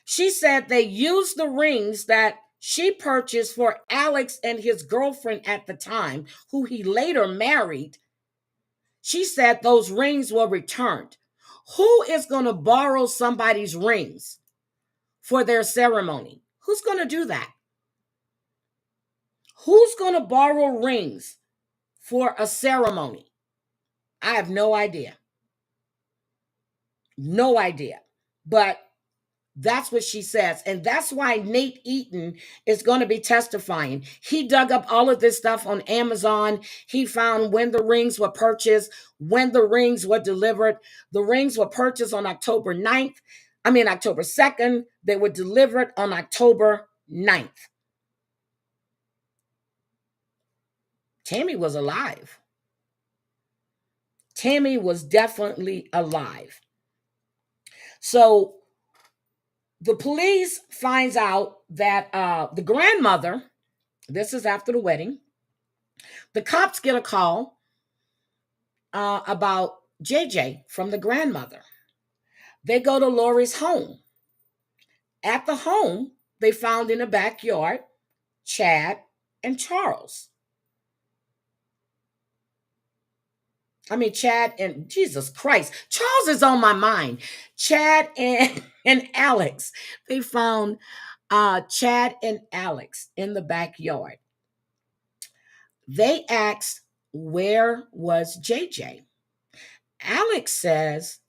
She said they used the rings that she purchased for Alex and his girlfriend at the time, who he later married. She said those rings were returned. Who is going to borrow somebody's rings for their ceremony? Who's going to do that? Who's going to borrow rings for a ceremony? I have no idea. No idea. But that's what she says. And that's why Nate Eaton is going to be testifying. He dug up all of this stuff on Amazon. He found when the rings were purchased, when the rings were delivered. The rings were purchased on October 2nd. They were delivered on October 9th. Tammy was alive. Tammy was definitely alive. So the police finds out that the grandmother, this is after the wedding, the cops get a call about JJ from the grandmother. They go to Lori's home. At the home, they found in the backyard Chad and Charles. Chad and Jesus Christ. Charles is on my mind. Chad and Alex. They found Chad and Alex in the backyard. They asked, where was JJ? Alex says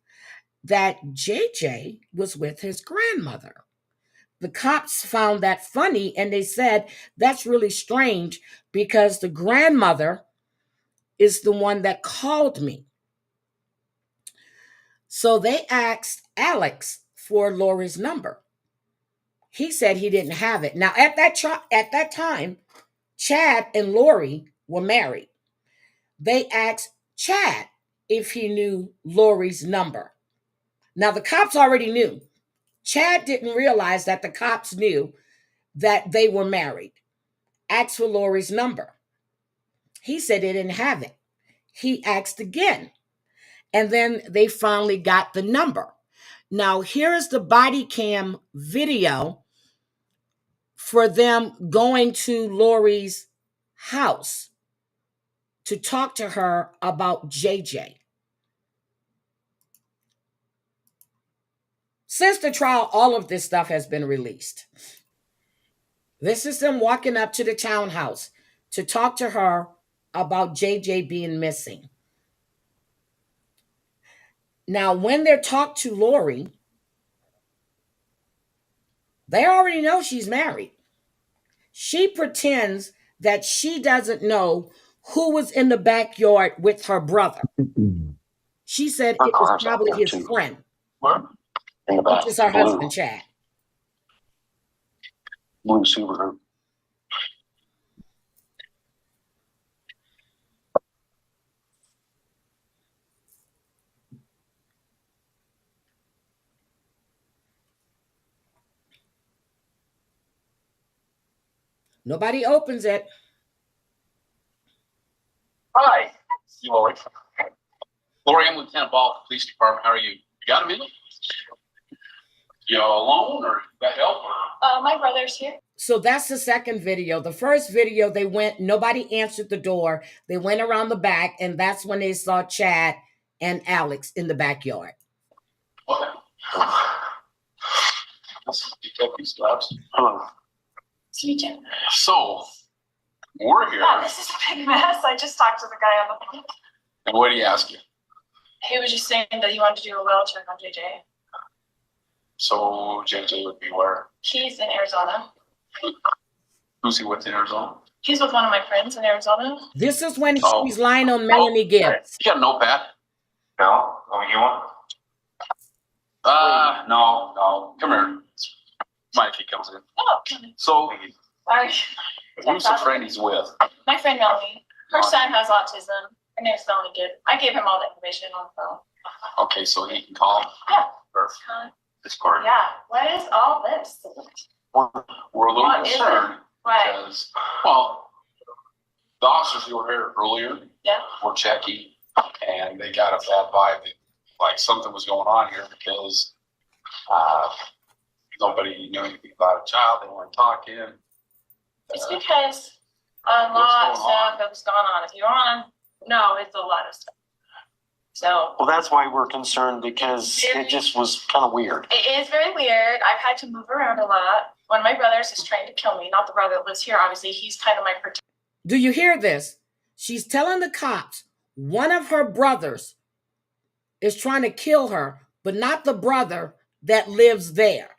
that JJ was with his grandmother. The cops found that funny and they said, that's really strange because the grandmother is the one that called me. So they asked Alex for Lori's number. He said he didn't have it. Now, at that time, Chad and Lori were married. They asked Chad if he knew Lori's number. Now, the cops already knew. Chad didn't realize that the cops knew that they were married. Asked for Lori's number. He said he didn't have it. He asked again. And then they finally got the number. Now, here's the body cam video for them going to Lori's house to talk to her about JJ. Since the trial, all of this stuff has been released. This is them walking up to the townhouse to talk to her about JJ being missing. Now, when they're talked to Lori, they already know she's married. She pretends that she doesn't know who was in the backyard with her brother. She said it was probably his friend, which is her husband, Chad.
Blue Subaru.
Nobody opens it.
Hi, you Lori. Lori, I'm Lieutenant Ball, Police Department. How are you? You got a minute? You alone or you got help?
My brother's here.
So that's the second video. The first video, they went, nobody answered the door. They went around the back, and that's when they saw Chad and Alex in the backyard.
Okay. You take these gloves. Hello.
CJ.
So, we're here.
Yeah, this is a big mess. I just talked to the guy on the phone.
And what did he ask you?
He was just saying that he wanted to do a well check on JJ.
So, JJ would be where?
He's in Arizona.
Who's he with in Arizona?
He's with one of my friends in Arizona.
This is when she's lying on Melanie Gibbs.
You got a notepad? No. Oh, you want? No. Come here. Mind if he comes in?
Oh,
So,
sorry.
who's the friend he's with?
My friend Melanie. Her son has autism. Her name's Melanie Gibbs. I gave him all the information on the phone.
Okay, so he can call him?
Yeah.
Or this part?
Yeah. What is all this?
We're a little
What is it?
concerned
Right.
because, well, the officers who were here earlier
Yeah.
were checking, and they got a bad vibe that like something was going on here because nobody knew anything about a child. They weren't talking.
It's because a lot of stuff that was going on. If you want to know, it's a lot of stuff. So.
Well, that's why we're concerned because it just was kind of weird.
It is very weird. I've had to move around a lot. One of my brothers is trying to kill me. Not the brother that lives here, obviously. He's kind of my protector.
Do you hear this? She's telling the cops one of her brothers is trying to kill her, but not the brother that lives there.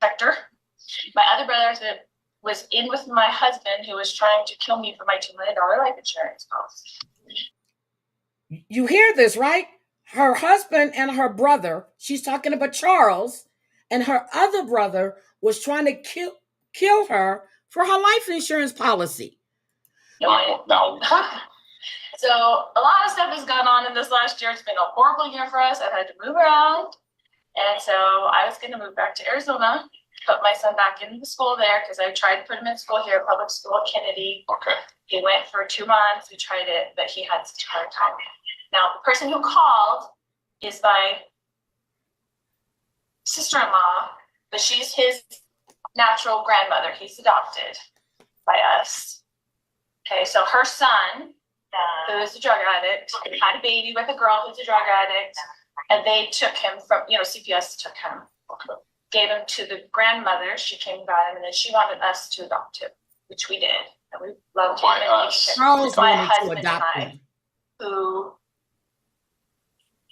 My other brother that was in with my husband who was trying to kill me for my $2 million life insurance policy.
You hear this, right? Her husband and her brother, she's talking about Charles, and her other brother was trying to kill her for her life insurance policy.
No.
So a lot of stuff has gone on in this last year. It's been a horrible year for us. I've had to move around. And so I was going to move back to Arizona, put my son back into the school there because I tried to put him in school here, public school, Kennedy.
Okay.
He went for 2 months. We tried it, but he had such a hard time. Now, the person who called is my sister-in-law, but she's his natural grandmother. He's adopted by us. Okay, so her son, who is a drug addict, had a baby with a girl who's a drug addict, and they took him from, CPS took him.
Okay.
Gave him to the grandmother. She came by him, and then she wanted us to adopt him, which we did. And we loved him.
By
and
us.
Charles
my
wanted to
husband
adopt
and I,
him.
who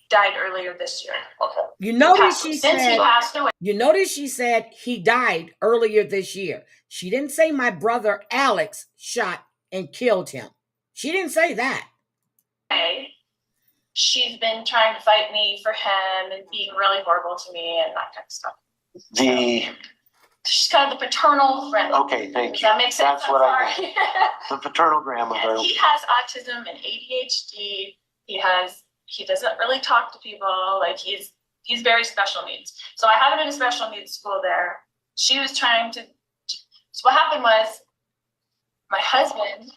died earlier this year.
Okay.
You notice she
Since he
said,
passed away.
you notice she said he died earlier this year. She didn't say my brother Alex shot and killed him. She didn't say that.
She's been trying to fight me for him and being really horrible to me and that kind of stuff. She's kind of the paternal friend.
Okay, thank
Does
you.
that make sense?
That's what I mean. The paternal grandmother.
He has autism and ADHD. He doesn't really talk to people. Like he's very special needs. So I have him in a special needs school there. She was trying to. So what happened was, my husband,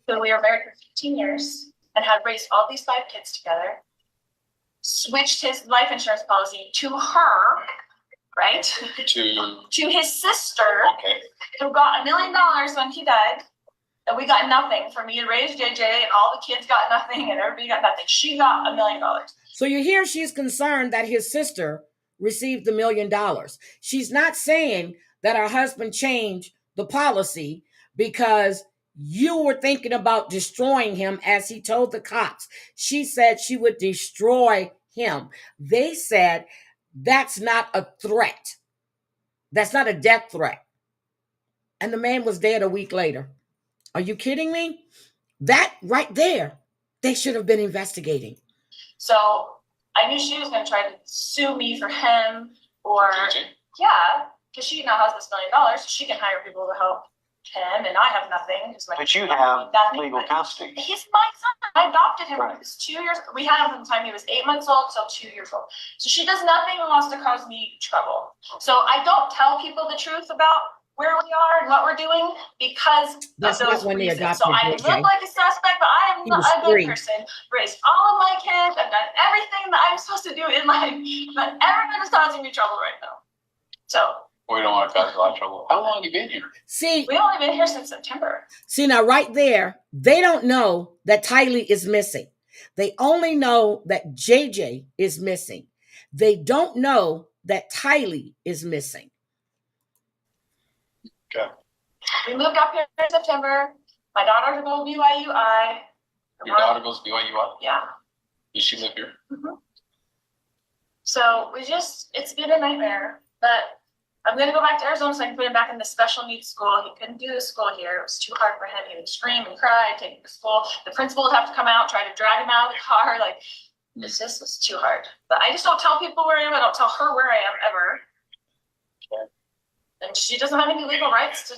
who we were married for 15 years and had raised all these 5 kids together, switched his life insurance policy to her, right? To his sister, who got $1 million when he died, and we got nothing. For me to raise JJ, and all the kids got nothing, and everybody got nothing. She got $1 million.
So you hear she's concerned that his sister received $1 million. She's not saying that her husband changed the policy because You were thinking about destroying him, as he told the cops. She said she would destroy him. They said that's not a threat. That's not a death threat. And the man was dead a week later. Are you kidding me? That right there, they should have been investigating.
So I knew she was going to try to sue me for him, or yeah, because she now has this $1 million, so she can hire people to help him, and I have nothing.
But you have legal custody.
He's my son. I adopted him when he was 2 years. We had him from the time he was 8 months old till 2 years old. So she does nothing and wants to cause me trouble. So I don't tell people the truth about where we are and what we're doing because
That's
of those
not when they
reasons.
adopted
So I
JJ.
look like a suspect, but I am
He
not
was
a good
3.
person. Raised all of my kids. I've done everything that I'm supposed to do in life, but everyone is causing me trouble right now. So
We don't want to cause a lot of trouble. How long have you been here?
See,
we've only been here since September.
See, now right there, they don't know that Tylee is missing. They only know that JJ is missing. They don't know that Tylee is missing.
Okay.
We moved up here in September. My daughter's going to BYUI.
Your daughter goes to BYU?
Yeah.
Does she live here?
Mm-hmm. So it's been a nightmare. But I'm going to go back to Arizona so I can put him back in the special needs school. He couldn't do the school here. It was too hard for him. He would scream and cry, take him to school. The principal would have to come out, try to drag him out of the car. Like, this just was too hard. But I just don't tell people where I am. I don't tell her where I am ever.
Okay.
And she doesn't have any legal rights to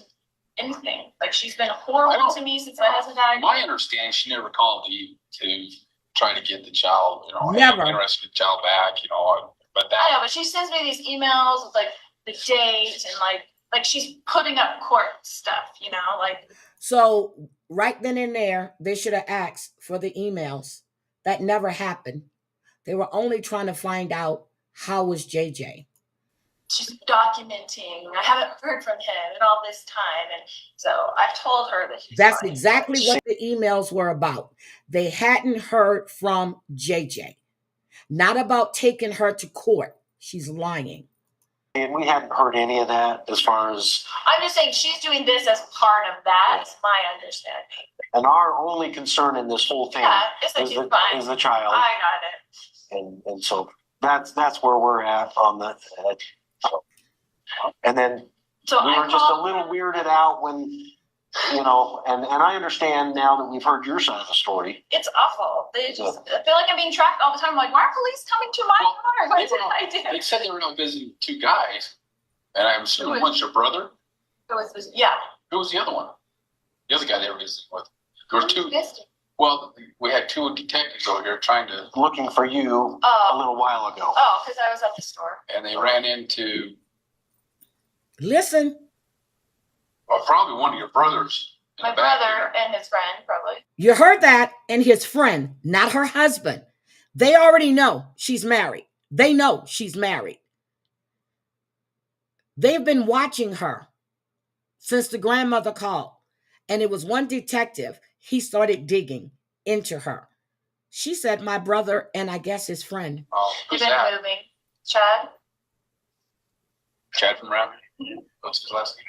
anything. Like, she's been horrible to me since my husband died.
My understanding, she never called you to try to get the child,
Never.
Interested the child back, but that.
I know, but she sends me these emails with, like, the date and, like she's putting up court stuff, like.
So right then and there, they should have asked for the emails. That never happened. They were only trying to find out how was JJ.
She's documenting. I haven't heard from him in all this time. And so I've told her that he's
That's
fine.
exactly what the emails were about. They hadn't heard from JJ. Not about taking her to court. She's lying.
And we hadn't heard any of that as far as.
I'm just saying she's doing this as part of that, is my understanding.
And our only concern in this whole thing is the child.
I got it.
And so that's where we're at on the. And then we were just a little weirded out when, and I understand now that we've heard your side of the story.
It's awful. I feel like I'm being tracked all the time. I'm like, why are police coming to my car? What did I do?
They said they were out visiting 2 guys, and I'm assuming one's your brother?
Yeah.
Who was the other one? The other guy they were visiting with. There were 2.
Visiting.
Well, we had 2 detectives over here
looking for you a little while ago.
Oh, because I was at the store.
And they ran into.
Listen.
Well, probably one of your brothers.
My brother and his friend, probably.
You heard that, and his friend, not her husband. They already know she's married. They know she's married. They've been watching her since the grandmother called. And it was one detective. He started digging into her. She said, my brother and I guess his friend.
Oh, who's
They've been
that?
moving. Chad?
Chad from around here? What's his last name?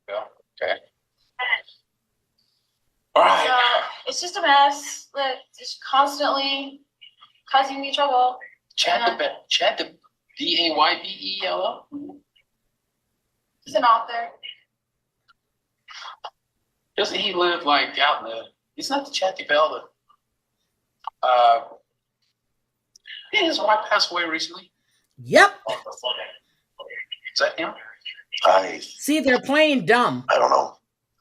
Yeah, okay. All right.
So it's just a mess. Like, just constantly causing me trouble.
Chad the Daybell?
He's an author.
Doesn't he live like out in the? He's not the Chad Daybell. Didn't his wife pass away recently?
Yep.
Is that him?
See, they're playing dumb.
I don't know.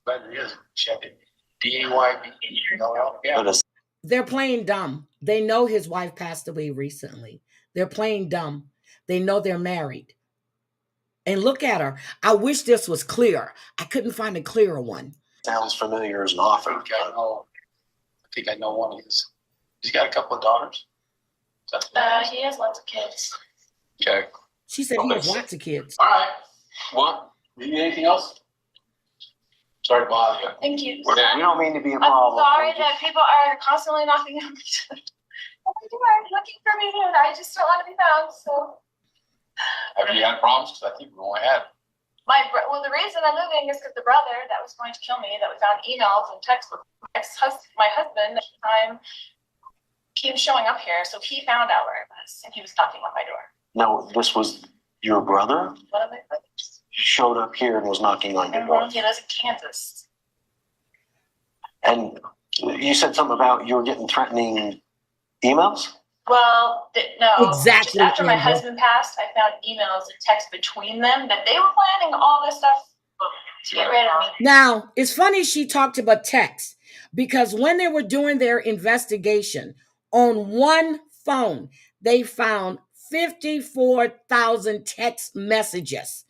But it is Chad Daybell. Yeah.
They're playing dumb. They know his wife passed away recently. They're playing dumb. They know they're married. And look at her. I wish this was clear. I couldn't find a clearer one.
Sounds familiar as an author.
I think I know one of his. He's got a couple of daughters.
He has lots of kids.
Okay.
She said he has lots of kids.
All right. Well, need anything else? Sorry to bother you.
Thank you.
We don't mean to be a problem.
I'm sorry that people are constantly knocking on my door. What are you doing? Looking for me, and I just don't want to be found. So.
Have you had problems? Because I think we only had
Well, the reason I'm moving is because the brother that was going to kill me, that we found emails and texts with my husband at the time, he was showing up here, so he found out where I was, and he was knocking on my door.
No, this was your brother?
One of my brothers.
He showed up here and was knocking on your door.
He lives in Kansas.
And you said something about you were getting threatening emails?
Well, no.
Exactly,
Just after my
Amber.
husband passed, I found emails and texts between them that they were planning all this stuff to get rid of me.
Now, it's funny she talked about text because when they were doing their investigation on one phone, they found 54,000 text messages.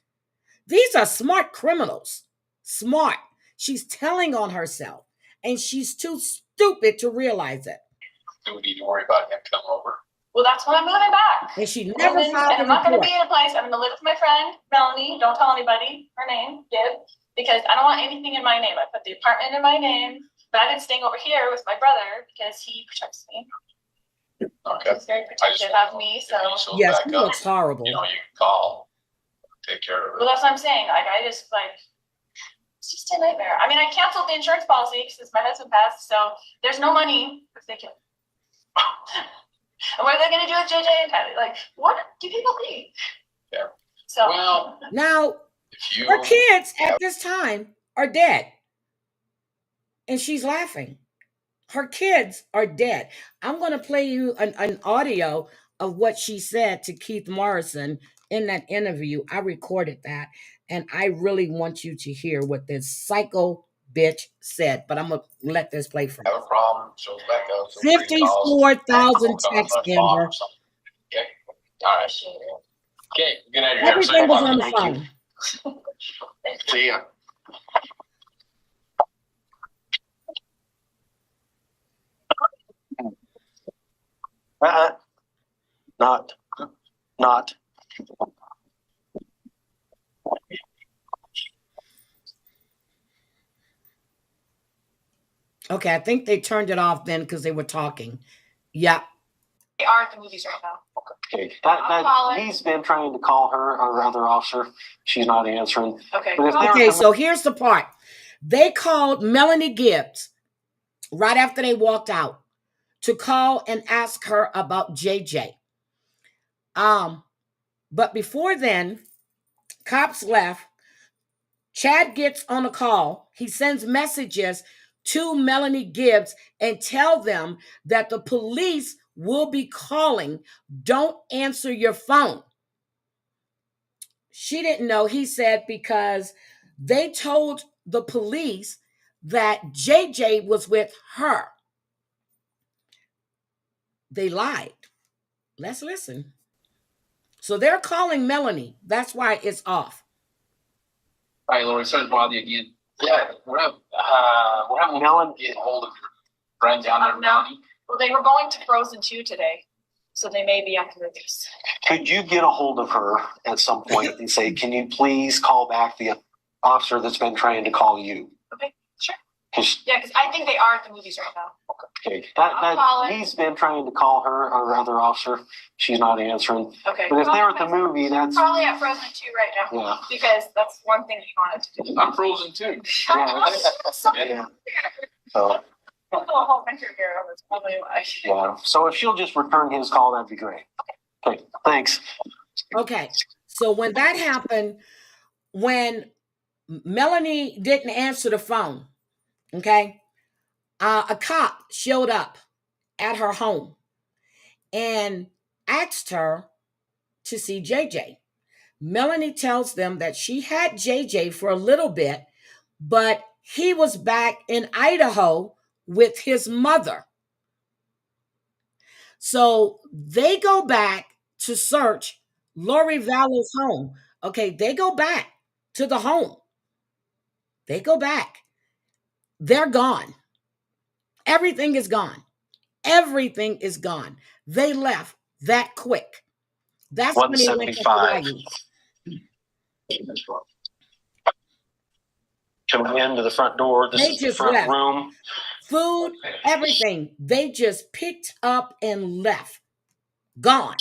These are smart criminals. Smart. She's telling on herself, and she's too stupid to realize it.
Do we need to worry about him coming over?
Well, that's why I'm moving back.
And she never
And
filed a
I'm not going to
report.
be in a place. I'm going to live with my friend, Melanie. Don't tell anybody her name, Gib, because I don't want anything in my name. I put the apartment in my name, but I've been staying over here with my brother because he protects me.
Okay.
He's very protective of me, so.
Yes, he looks horrible.
You know, you can call, take care of it.
Well, that's what I'm saying. Like, it's just a nightmare. I mean, I canceled the insurance policy since my husband passed, so there's no money if they can. And what are they going to do with JJ and Tyler? Like, what do people think?
Yeah.
So.
Well,
now, her kids at this time are dead. And she's laughing. Her kids are dead. I'm going to play you an audio of what she said to Keith Morrison in that interview. I recorded that. And I really want you to hear what this psycho bitch said. But I'm going to let this play for you.
have a problem, shows back up.
54,000 texts, Amber.
Okay. All right. Okay, good night.
Everything was on the phone.
See ya.
Not.
Okay, I think they turned it off then because they were talking. Yeah.
They are at the movies right now.
Okay. He's been trying to call her, our other officer. She's not answering.
Okay.
But if they
Okay,
were
so here's the part. They called Melanie Gibbs right after they walked out to call and ask her about JJ. But before then, cops left. Chad gets on a call. He sends messages to Melanie Gibbs and tell them that the police will be calling. Don't answer your phone. She didn't know. He said because they told the police that JJ was with her. They lied. Let's listen. So they're calling Melanie. That's why it's off.
Hi, Lori. Sorry to bother you again. Yeah, we're having Melon get hold of your friend down there.
No. Well, they were going to Frozen 2 today, so they may be at the movies.
Could you get a hold of her at some point and say, can you please call back the officer that's been trying to call you?
Okay, sure.
Yeah,
because I think they are at the movies right now.
Okay.
I'll call her.
He's been trying to call her, our other officer. She's not answering.
Okay.
But if they're at the movie, that's
probably at Frozen 2 right now.
Yeah.
Because that's one thing he wanted to do.
I'm frozen too.
yeah. So
A whole winter here. That's probably why.
yeah. So if she'll just return his call, that'd be great. Okay. Thanks.
Okay. So when that happened, when Melanie didn't answer the phone, okay, a cop showed up at her home and asked her to see JJ. Melanie tells them that she had JJ for a little bit, but he was back in Idaho with his mother. So they go back to search Lori Vallow's home. Okay, they go back to the home. They go back. They're gone. Everything is gone. Everything is gone. They left that quick. That's when they went to Hawaii.
Coming into the front door. This is the front room.
Food, everything. They just picked up and left. Gone.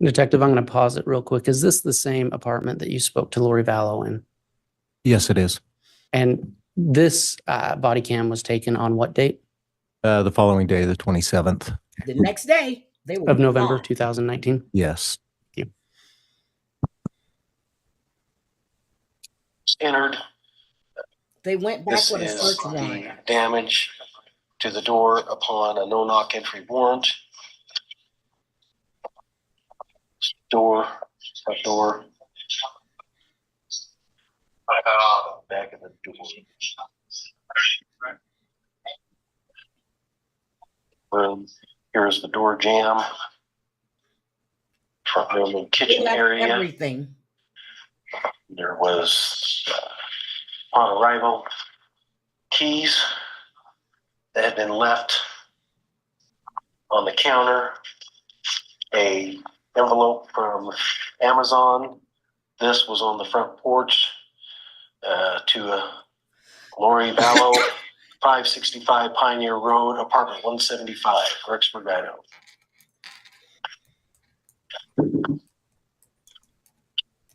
Detective, I'm going to pause it real quick. Is this the same apartment that you spoke to Lori Vallow in?
Yes, it is.
And this body cam was taken on what date?
The following day, the 27th.
The next day, they were
Of November
gone.
2019?
Yes.
Thank you.
Entered.
They went back
This
with a
is
search
the
warrant.
damage to the door upon a no-knock entry warrant. Door, front door. Back of the door. Room. Here's the door jamb. Front room and kitchen
They left
area.
everything.
There was, upon arrival, keys that had been left on the counter, a envelope from Amazon. This was on the front porch to Lori Vallow, 565 Pioneer Road, apartment 175, Rexburg, Idaho.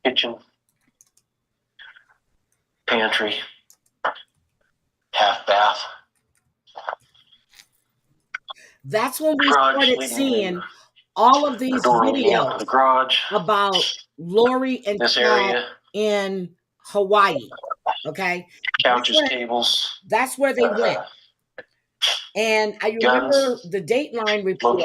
Kitchen, pantry, half bath.
That's when we
Garage
started
leading
seeing all of these
door leading out to
videos
the garage.
about Lori and
This
Chad
area.
in Hawaii. Okay.
Couches, tables.
That's where they went. And I remember the Dateline report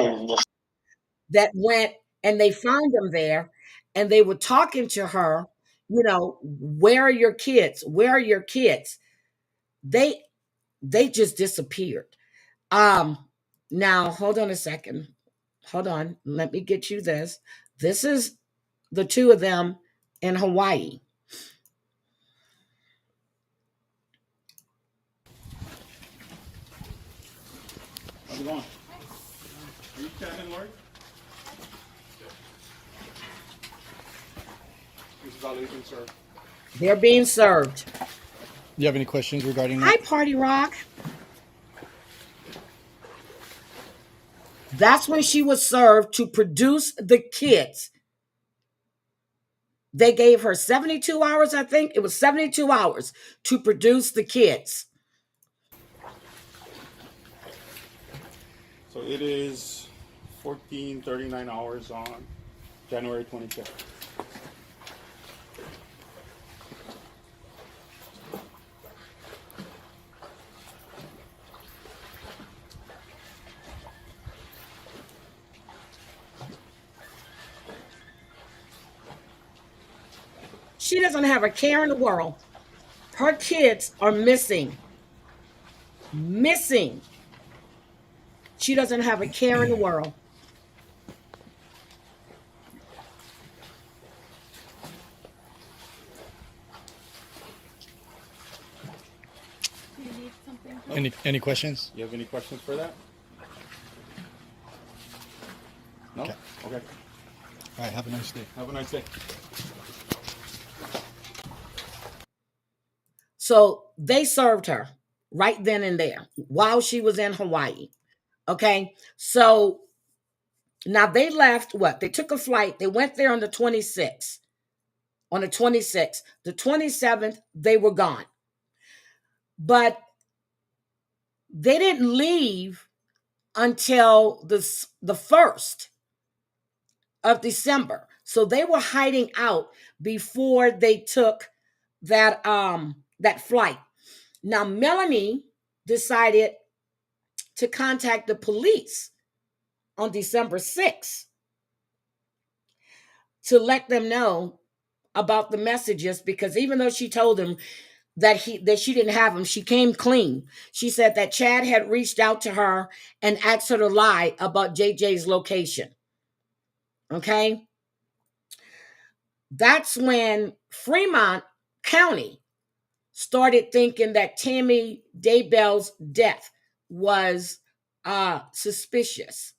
that went and they found them there and they were talking to her, you know, where are your kids? Where are your kids? They just disappeared. Now hold on a second. Hold on. Let me get you this. This is the two of them in Hawaii.
How's it going? Are you Chad and Lori? This is Vallow being served.
They're being served.
Do you have any questions regarding that?
Hi, Party Rock. That's when she was served to produce the kids. They gave her 72 hours, I think. It was 72 hours to produce the kids.
So it is 14:39 hours on January 25th.
She doesn't have a care in the world. Her kids are missing. Missing. She doesn't have a care in the world.
Any questions? You have any questions for that? No? Okay. All right, have a nice day. Have a nice day.
So they served her right then and there while she was in Hawaii. Okay. So now they left what? They took a flight. They went there on the 26th. On the 26th. The 27th, they were gone. But they didn't leave until the 1st of December. So they were hiding out before they took that flight. Now Melanie decided to contact the police on December 6th to let them know about the messages, because even though she told them that she didn't have them, she came clean. She said that Chad had reached out to her and asked her to lie about JJ's location. Okay? That's when Fremont County started thinking that Tammy Daybell's death was suspicious.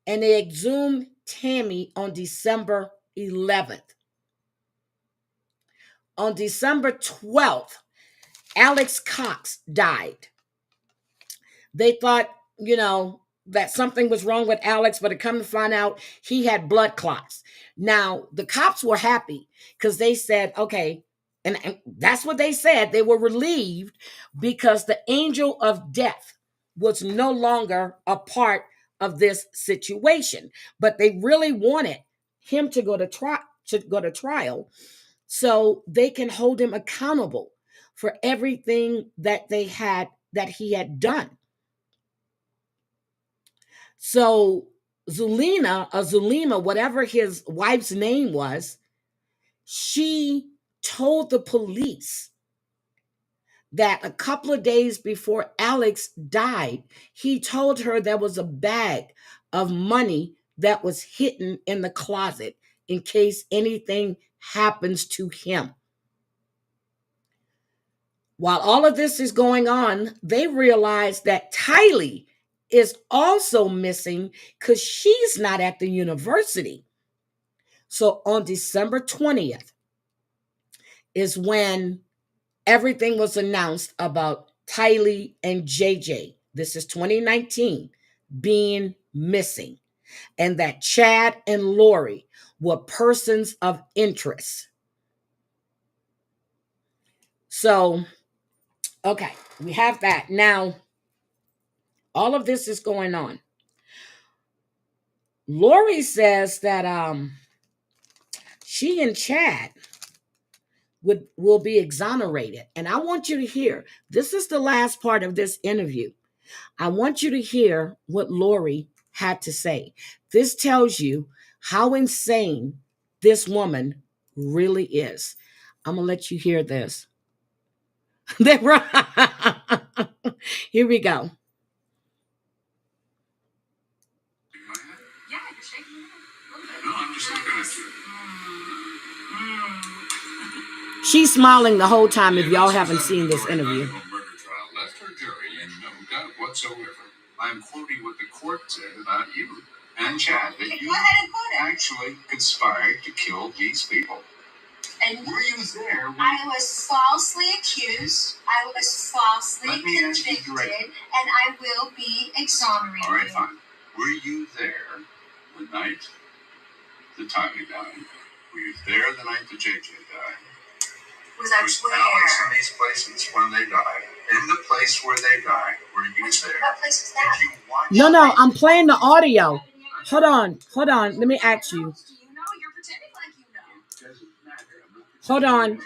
And they exhumed Tammy on December 11th. On December 12th, Alex Cox died. They thought, that something was wrong with Alex, but it come to find out he had blood clots. Now, the cops were happy because they said, okay, and that's what they said. They were relieved because the angel of death was no longer a part of this situation. But they really wanted him to go to trial so they can hold him accountable for everything that he had done. So Zulema, whatever his wife's name was, she told the police that a couple of days before Alex died, he told her there was a bag of money that was hidden in the closet in case anything happens to him. While all of this is going on, they realize that Tylee is also missing because she's not at the university. So on December 20th is when everything was announced about Tylee and JJ. This is 2019, being missing, and that Chad and Lori were persons of interest. So, okay, we have that. Now, all of this is going on. Lori says that she and Chad will be exonerated. And I want you to hear, this is the last part of this interview. I want you to hear what Lori had to say. This tells you how insane this woman really is. I'm going to let you hear this. Here we go. She's smiling the whole time if y'all haven't seen this interview.
Left her jury in no doubt whatsoever. I'm quoting what the court said about you and Chad, that you actually conspired to kill these people.
And were you there? I was falsely accused. I was falsely convicted, and I will be exonerated.
All right, fine. Were you there the night that Tommy died? Were you there the night that JJ died?
Was Alex
in these places when they died? In the place where they died, were you there?
What place was that?
Did you watch
No, I'm playing the audio. Hold on. Let me ask you.
You're pretending like you know.
Hold on.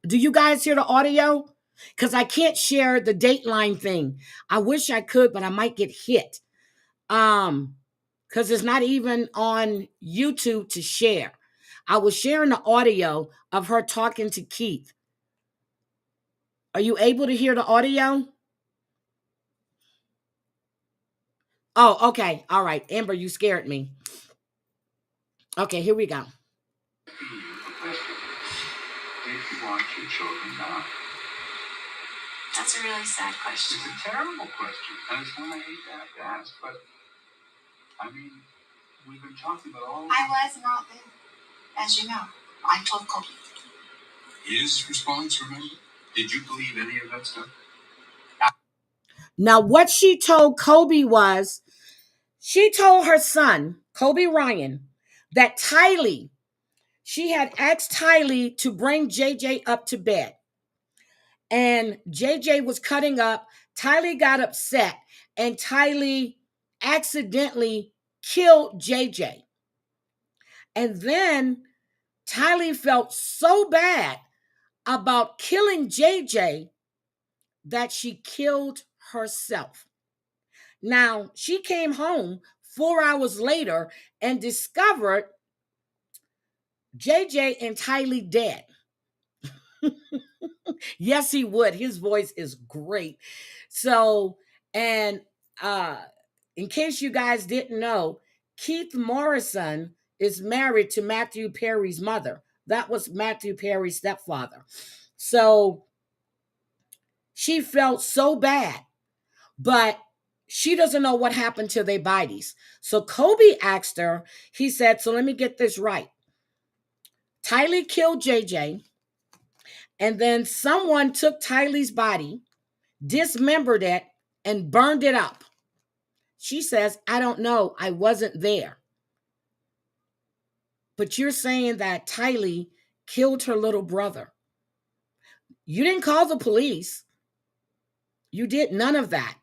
Do you guys hear the audio? Because I can't share the Dateline thing. I wish I could, but I might get hit. Because it's not even on YouTube to share. I was sharing the audio of her talking to Keith. Are you able to hear the audio? Oh, okay. All right. Amber, you scared me. Okay, here we go.
Did you want your children die?
That's a really sad question.
It's a terrible question, and it's one I hate to have to ask, but I mean, we've been talking about all.
I was not there, as you know. I told Kobe.
His response, remember? Did you believe any of that stuff?
Now, what she told Kobe was, she told her son, Kobe Ryan, that Tylee, she had asked Tylee to bring JJ up to bed. And JJ was cutting up. Tylee got upset, and Tylee accidentally killed JJ. And then Tylee felt so bad about killing JJ that she killed herself. Now, she came home 4 hours later and discovered JJ and Tylee dead. Yes, he would. His voice is great. So, and in case you guys didn't know, Keith Morrison is married to Matthew Perry's mother. That was Matthew Perry's stepfather. So she felt so bad, but she doesn't know what happened to their bodies. So Kobe asked her, he said, so let me get this right. Tylee killed JJ, and then someone took Tylee's body, dismembered it, and burned it up. She says, I don't know. I wasn't there. But you're saying that Tylee killed her little brother. You didn't call the police. You did none of that.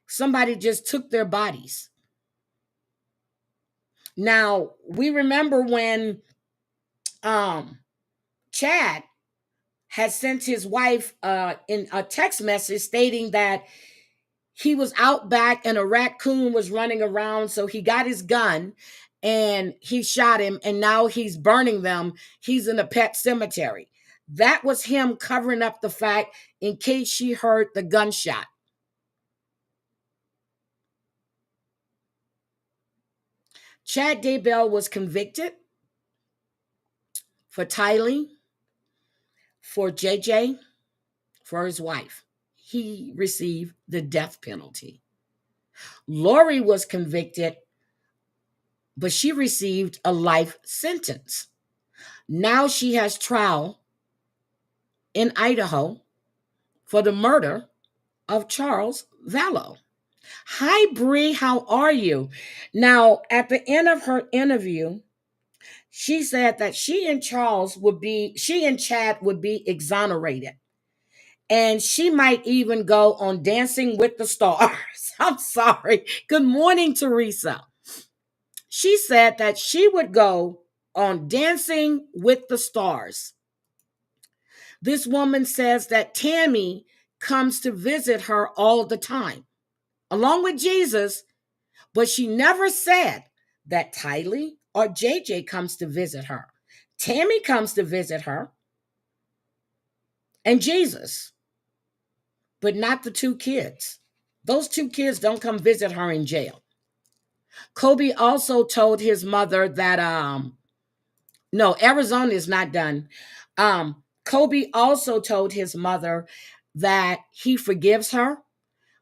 Somebody just took their bodies. Now, we remember when Chad had sent his wife in a text message stating that he was out back and a raccoon was running around. So he got his gun and he shot him, and now he's burning them. He's in a pet cemetery. That was him covering up the fact in case she heard the gunshot. Chad Daybell was convicted for Tylee, for JJ, for his wife. He received the death penalty. Lori was convicted, but she received a life sentence. Now she has trial in Idaho for the murder of Charles Vallow. Hi, Bree, how are you? Now, at the end of her interview, she said that she and Chad would be exonerated. And she might even go on Dancing with the Stars. I'm sorry. Good morning, Teresa. She said that she would go on Dancing with the Stars. This woman says that Tammy comes to visit her all the time, along with Jesus, but she never said that Tylee or JJ comes to visit her. Tammy comes to visit her and Jesus, but not the two kids. Those two kids don't come visit her in jail. Kobe also told his mother that, no, Arizona is not done. Kobe also told his mother that he forgives her,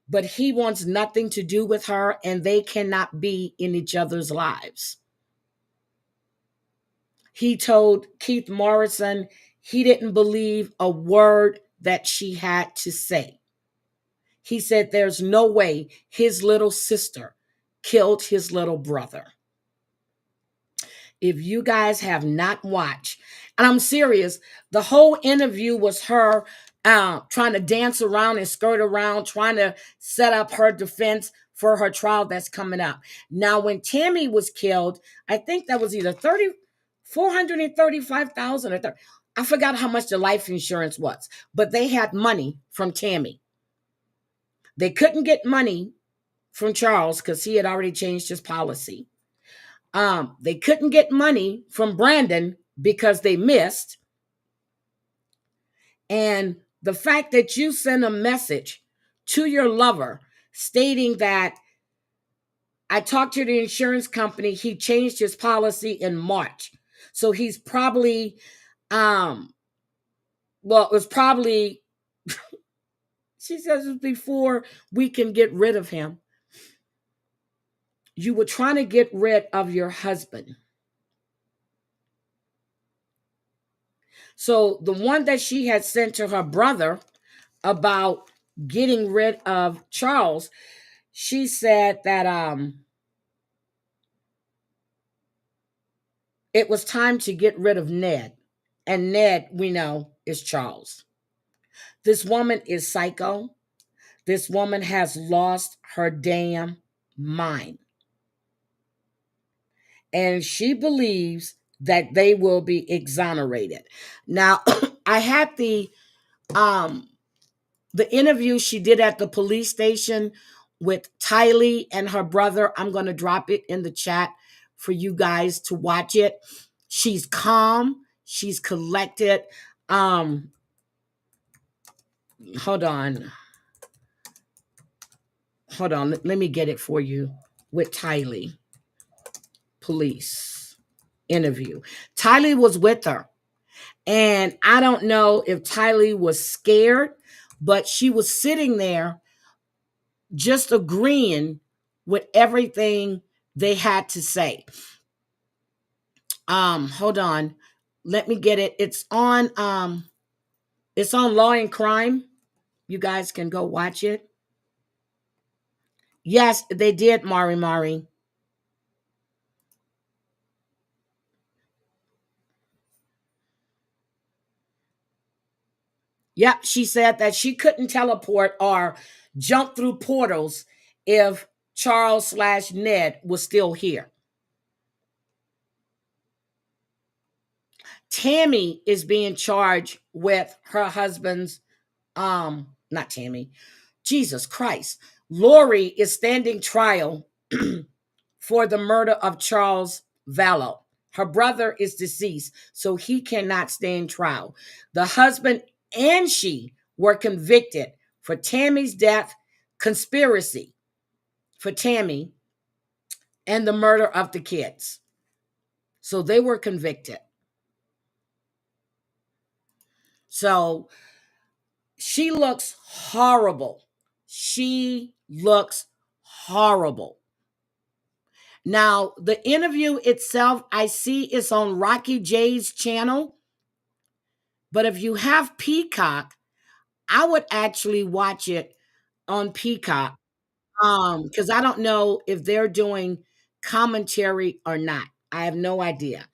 but he wants nothing to do with her and they cannot be in each other's lives. He told Keith Morrison he didn't believe a word that she had to say. He said there's no way his little sister killed his little brother. If you guys have not watched, and I'm serious, the whole interview was her trying to dance around and skirt around, trying to set up her defense for her trial that's coming up. Now, when Tammy was killed, I think that was either $435,000 or I forgot how much the life insurance was, but they had money from Tammy. They couldn't get money from Charles because he had already changed his policy. They couldn't get money from Brandon because they missed. And the fact that you send a message to your lover stating that I talked to the insurance company, he changed his policy in March. So he's probably, it was probably, she says it was before we can get rid of him. You were trying to get rid of your husband. So the one that she had sent to her brother about getting rid of Charles, she said that it was time to get rid of Ned. And Ned, we know, is Charles. This woman is psycho. This woman has lost her damn mind. And she believes that they will be exonerated. Now, I had the interview she did at the police station with Tylee and her brother. I'm going to drop it in the chat for you guys to watch it. She's calm. She's collected. Hold on. Let me get it for you with Tylee. Police interview. Tylee was with her. And I don't know if Tylee was scared, but she was sitting there just agreeing with everything they had to say. Hold on. Let me get it. It's on Law and Crime. You guys can go watch it. Yes, they did, Mari. Yep, she said that she couldn't teleport or jump through portals if Charles/Ned was still here. Tammy is being charged with her husband's not Tammy. Jesus Christ. Lori is standing trial for the murder of Charles Vallow. Her brother is deceased, so he cannot stand trial. The husband and she were convicted for Tammy's death, conspiracy for Tammy, and the murder of the kids. So they were convicted. So she looks horrible. She looks horrible. Now, the interview itself, I see it's on Rocky J's channel. But if you have Peacock, I would actually watch it on Peacock. Because I don't know if they're doing commentary or not. I have no idea.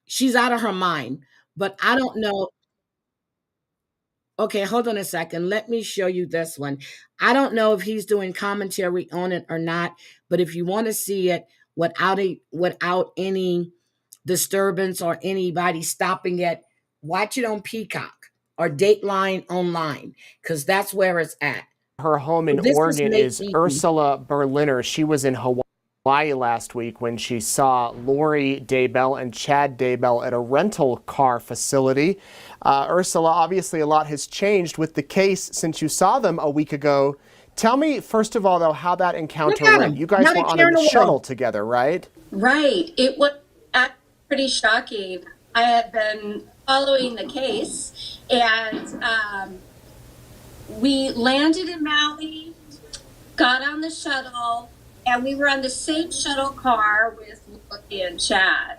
She's out of her mind, but I don't know. Okay, hold on a second. Let me show you this one. I don't know if he's doing commentary on it or not, but if you want to see it without any disturbance or anybody stopping it, watch it on Peacock or Dateline online, because that's where it's at.
Her home in
This is
Oregon
Nate
is
Beaton.
Ursula Berliner. She was in Hawaii last week when she saw Lori Daybell and Chad Daybell at a rental car facility. Ursula, obviously a lot has changed with the case since you saw them a week ago. Tell me, first of all, though, how that encounter went. You guys were on a shuttle together, right?
Right. It was pretty shocking. I had been following the case, and we landed in Maui, got on the shuttle, and we were on the same shuttle car with Lori and Chad.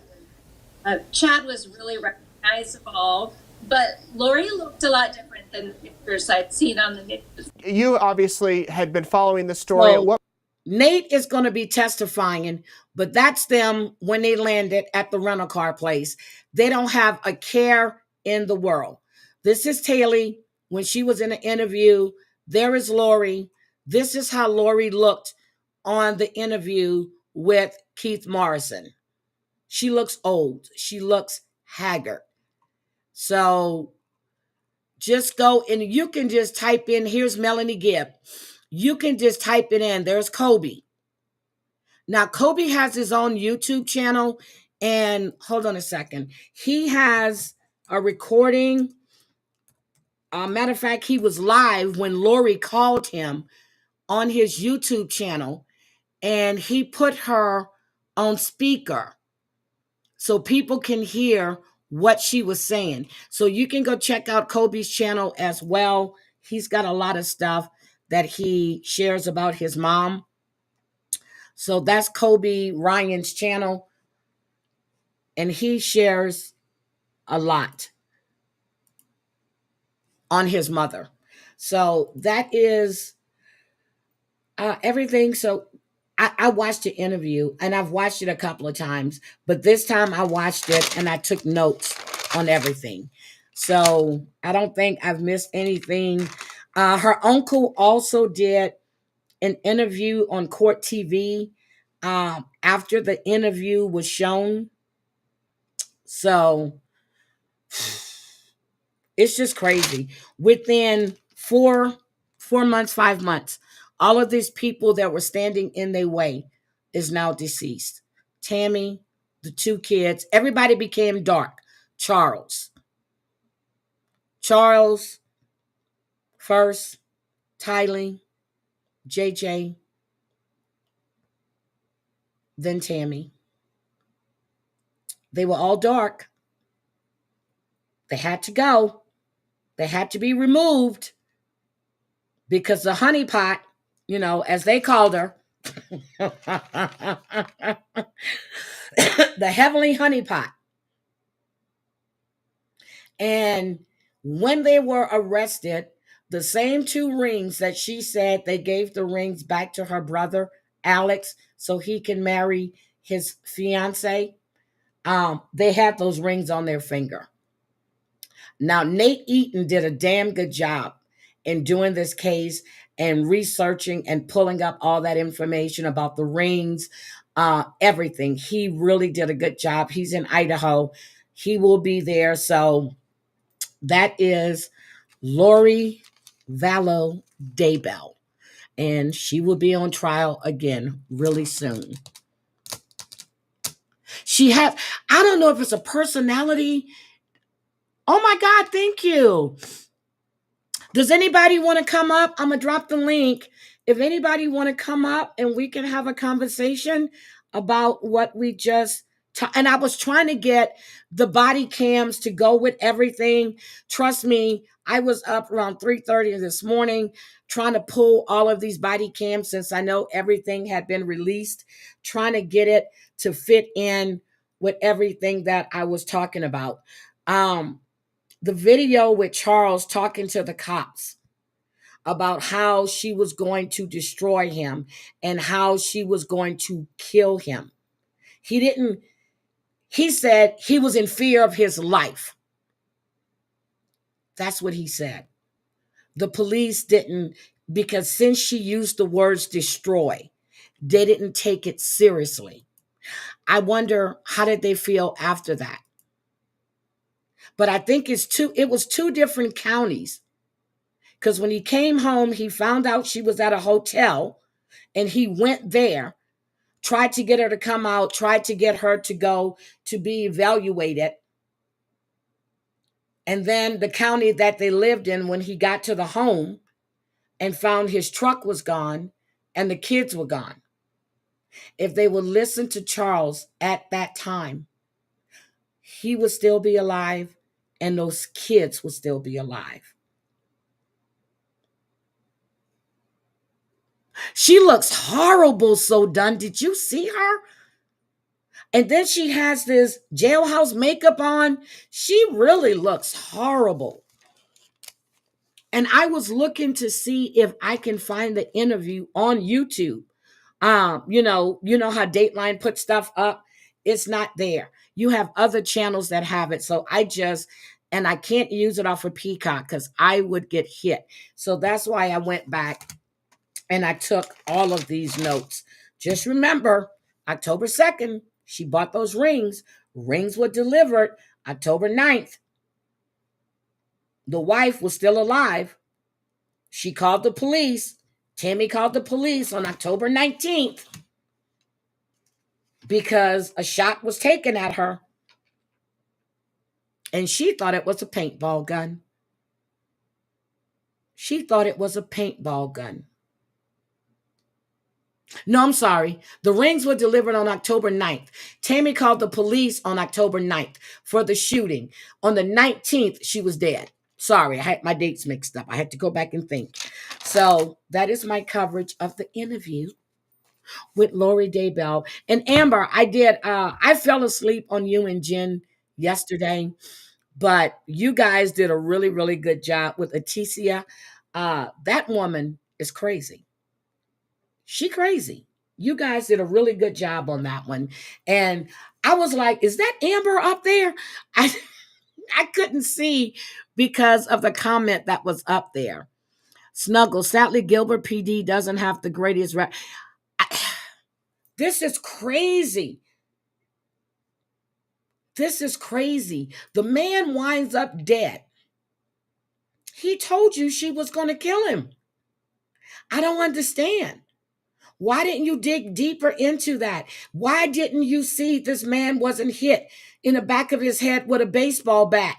Chad was really recognizable, but Lori looked a lot different than the pictures I'd seen on the news.
You obviously had been following the story.
So, Nate is going to be testifying, but that's them when they landed at the rental car place. They don't have a care in the world. This is Taylor when she was in an interview. There is Lori. This is how Lori looked on the interview with Keith Morrison. She looks old. She looks haggard. So just go and you can just type in, here's Melanie Gibb. You can just type it in. There's Kobe. Now, Kobe has his own YouTube channel, and hold on a second. He has a recording. Matter of fact, he was live when Lori called him on his YouTube channel, and he put her on speaker so people can hear what she was saying. So you can go check out Kobe's channel as well. He's got a lot of stuff that he shares about his mom. So that's Kobe Ryan's channel, and he shares a lot on his mother. So that is everything. So I watched the interview, and I've watched it a couple of times, but this time I watched it and I took notes on everything. So I don't think I've missed anything. Her uncle also did an interview on Court TV after the interview was shown. So it's just crazy. Within 4 months, 5 months, all of these people that were standing in their way is now deceased. Tammy, the 2 kids, everybody became dark. Charles first, Tylee, JJ, then Tammy. They were all dark. They had to go. They had to be removed because the honeypot, as they called her, the heavenly honeypot. And when they were arrested, The same 2 rings that she said they gave the rings back to her brother, Alex, so he can marry his fiance. They had those rings on their finger. Now, Nate Eaton did a damn good job in doing this case and researching and pulling up all that information about the rings, everything. He really did a good job. He's in Idaho. He will be there. So that is Lori Vallow Daybell. And she will be on trial again really soon. She has, I don't know if it's a personality. Oh my God, thank you. Does anybody want to come up? I'm going to drop the link. If anybody want to come up and we can have a conversation about what we just and I was trying to get the body cams to go with everything. Trust me, I was up around 3:30 this morning trying to pull all of these body cams since I know everything had been released, trying to get it to fit in with everything that I was talking about. The video with Charles talking to the cops about how she was going to destroy him and how she was going to kill him. He said he was in fear of his life. That's what he said. The police didn't, because since she used the words destroy, they didn't take it seriously. I wonder, how did they feel after that? But I think it was 2 different counties. Because when he came home, he found out she was at a hotel and he went there, tried to get her to come out, tried to get her to go to be evaluated. And then the county that they lived in, when he got to the home and found his truck was gone and the kids were gone. If they would listen to Charles at that time, he would still be alive and those kids would still be alive. She looks horrible, so done. Did you see her? And then she has this jailhouse makeup on. She really looks horrible. And I was looking to see if I can find the interview on YouTube. You know how Dateline put stuff up? It's not there. You have other channels that have it. So I can't use it off of Peacock because I would get hit. So that's why I went back and I took all of these notes. Just remember, October 2nd, she bought those rings. Rings were delivered October 9th. The wife was still alive. She called the police. Tammy called the police on October 19th because a shot was taken at her. And she thought it was a paintball gun. She thought it was a paintball gun. No, I'm sorry. The rings were delivered on October 9th. Tammy called the police on October 9th for the shooting. On the 19th, she was dead. Sorry, I had my dates mixed up. I had to go back and think. So that is my coverage of the interview with Lori Daybell. And Amber, I fell asleep on you and Jen yesterday, but you guys did a really, really good job with Aticia. That woman is crazy. She crazy. You guys did a really good job on that one. And I was like, is that Amber up there? I couldn't see because of the comment that was up there. Snuggle, sadly, Gilbert PD doesn't have the greatest this is crazy. This is crazy. The man winds up dead. He told you she was going to kill him. I don't understand. Why didn't you dig deeper into that? Why didn't you see this man wasn't hit in the back of his head with a baseball bat?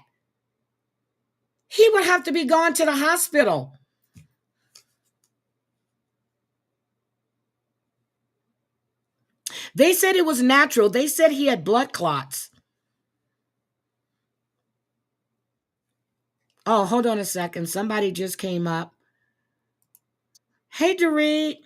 He would have to be gone to the hospital. They said it was natural. They said he had blood clots. Oh, hold on a second. Somebody just came up. Hey, Dorit.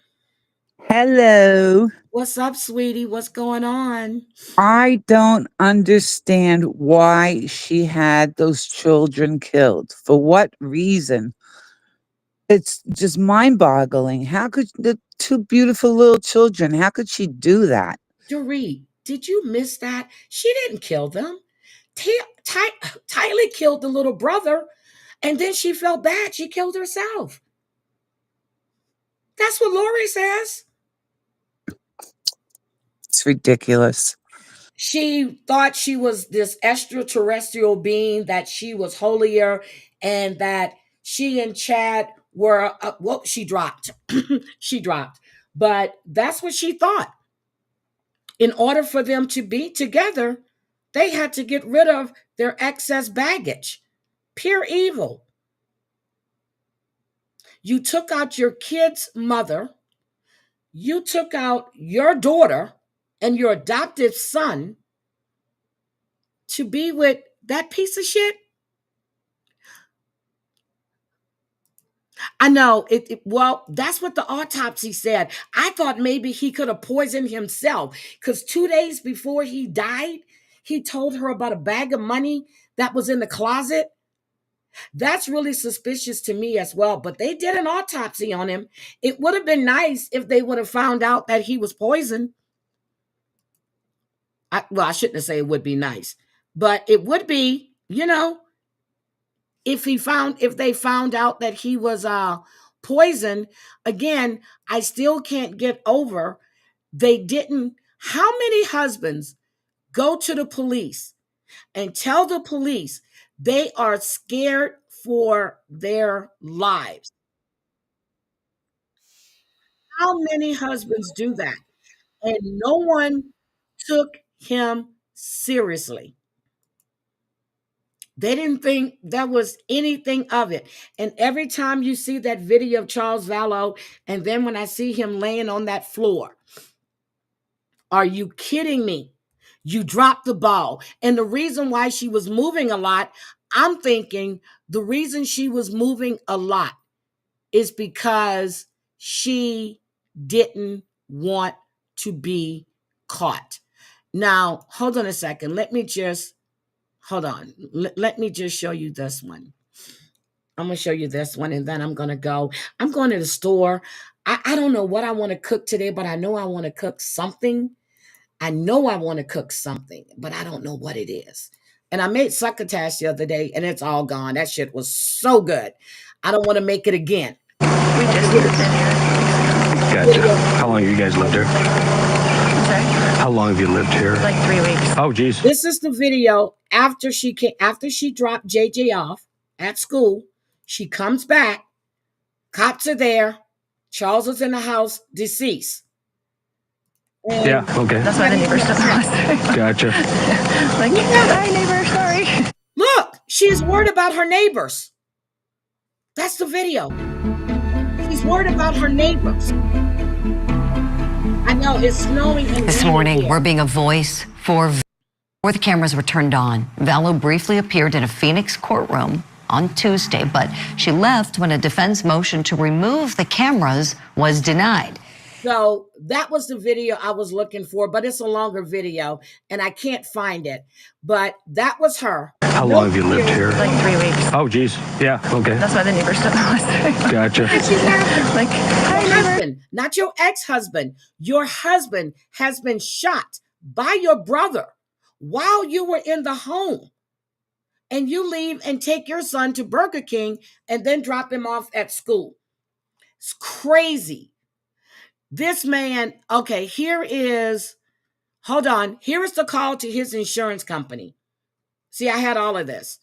Hello.
What's up, sweetie? What's going on?
I don't understand why she had those children killed. For what reason? It's just mind-boggling. How could the two beautiful little children, how could she do that?
Dorit, did you miss that? She didn't kill them. Tylee killed the little brother, and then she felt bad. She killed herself. That's what Lori says.
It's ridiculous.
She thought she was this extraterrestrial being, that she was holier, and that she and Chad were, well, she dropped. She dropped. But that's what she thought. In order for them to be together, they had to get rid of their excess baggage. Pure evil. You took out your kid's mother, you took out your daughter and your adoptive son to be with that piece of shit. I know well, that's what the autopsy said. I thought maybe he could have poisoned himself, because 2 days before he died, he told her about a bag of money that was in the closet. That's really suspicious to me as well. But they did an autopsy on him. It would have been nice if they would have found out that he was poisoned. I shouldn't have said it would be nice, but it would be, if they found out that he was poisoned. Again, I still can't get over, they didn't. How many husbands go to the police and tell the police they are scared for their lives? How many husbands do that? And no one took him seriously. They didn't think there was anything of it. And every time you see that video of Charles Vallow, and then when I see him laying on that floor, are you kidding me? You dropped the ball. And the reason why she was moving a lot, I'm thinking the reason she was moving a lot is because she didn't want to be caught. Now, hold on a second. Let me just show you this one. I'm going to show you this one, and then I'm going to the store. I don't know what I want to cook today, but I know I want to cook something. But I don't know what it is. And I made succotash the other day, and it's all gone. That shit was so good. I don't want to make it again.
We just moved in here.
Gotcha. How long have you guys lived here?
Sorry?
How long have you lived here?
Like 3 weeks.
Oh, geez.
This is the video after she dropped JJ off at school. She comes back. Cops are there. Charles is in the house, deceased. And
yeah, okay.
That's why the neighbor stuff was.
Gotcha.
Like, hi, neighbor, sorry.
Look, she's worried about her neighbors. That's the video. She's worried about her neighbors. I know it's snowing.
This morning, we're being a voice for before the cameras were turned on. Vallow briefly appeared in a Phoenix courtroom on Tuesday, but she left when a defense motion to remove the cameras was denied.
So that was the video I was looking for, but it's a longer video and I can't find it. But that was her.
How long have you lived here?
Like 3 weeks.
Oh, geez. Yeah, okay.
That's why the neighbor stuff was.
Gotcha.
And she's laughing.
Like, hi,
your
neighbor.
husband, not your ex-husband. Your husband has been shot by your brother while you were in the home. And you leave and take your son to Burger King and then drop him off at school. It's crazy. This man, okay, here is the call to his insurance company. See, I had all of this.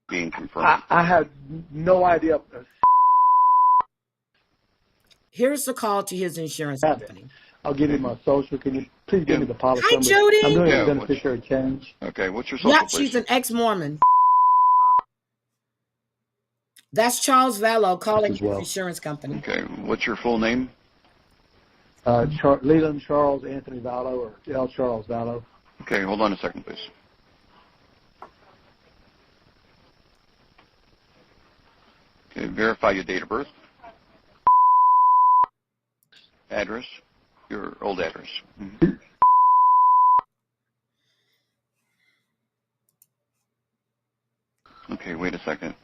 Being confirmed.
I had no idea.
Here's the call to his insurance company.
I'll give you my social. Can you please give me the policy
Hi,
number?
Jody.
I'm doing a beneficiary change.
Okay, what's your social?
Yep, she's an ex-Mormon. That's Charles Vallow calling his insurance company.
Okay, what's your full name?
Leland Charles Anthony Vallow, or L. Charles Vallow.
Okay, hold on a second, please. Okay, verify your date of birth. Address, your old address. Mm-hmm. Okay, wait a second.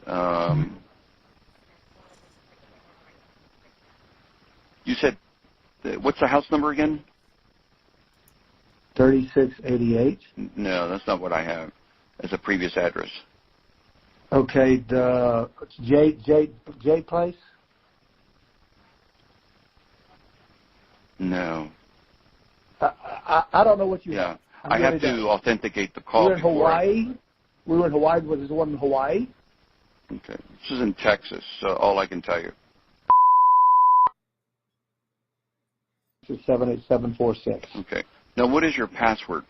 You said, what's the house number again?
3688.
No, that's not what I have as a previous address.
Okay, the J Place?
No.
I don't know what you
Yeah.
have.
I have to authenticate the call.
We're in Hawaii? We were in Hawaii. Was this one in Hawaii?
Okay. This is in Texas, so all I can tell you.
78746.
Okay. Now, what is your password?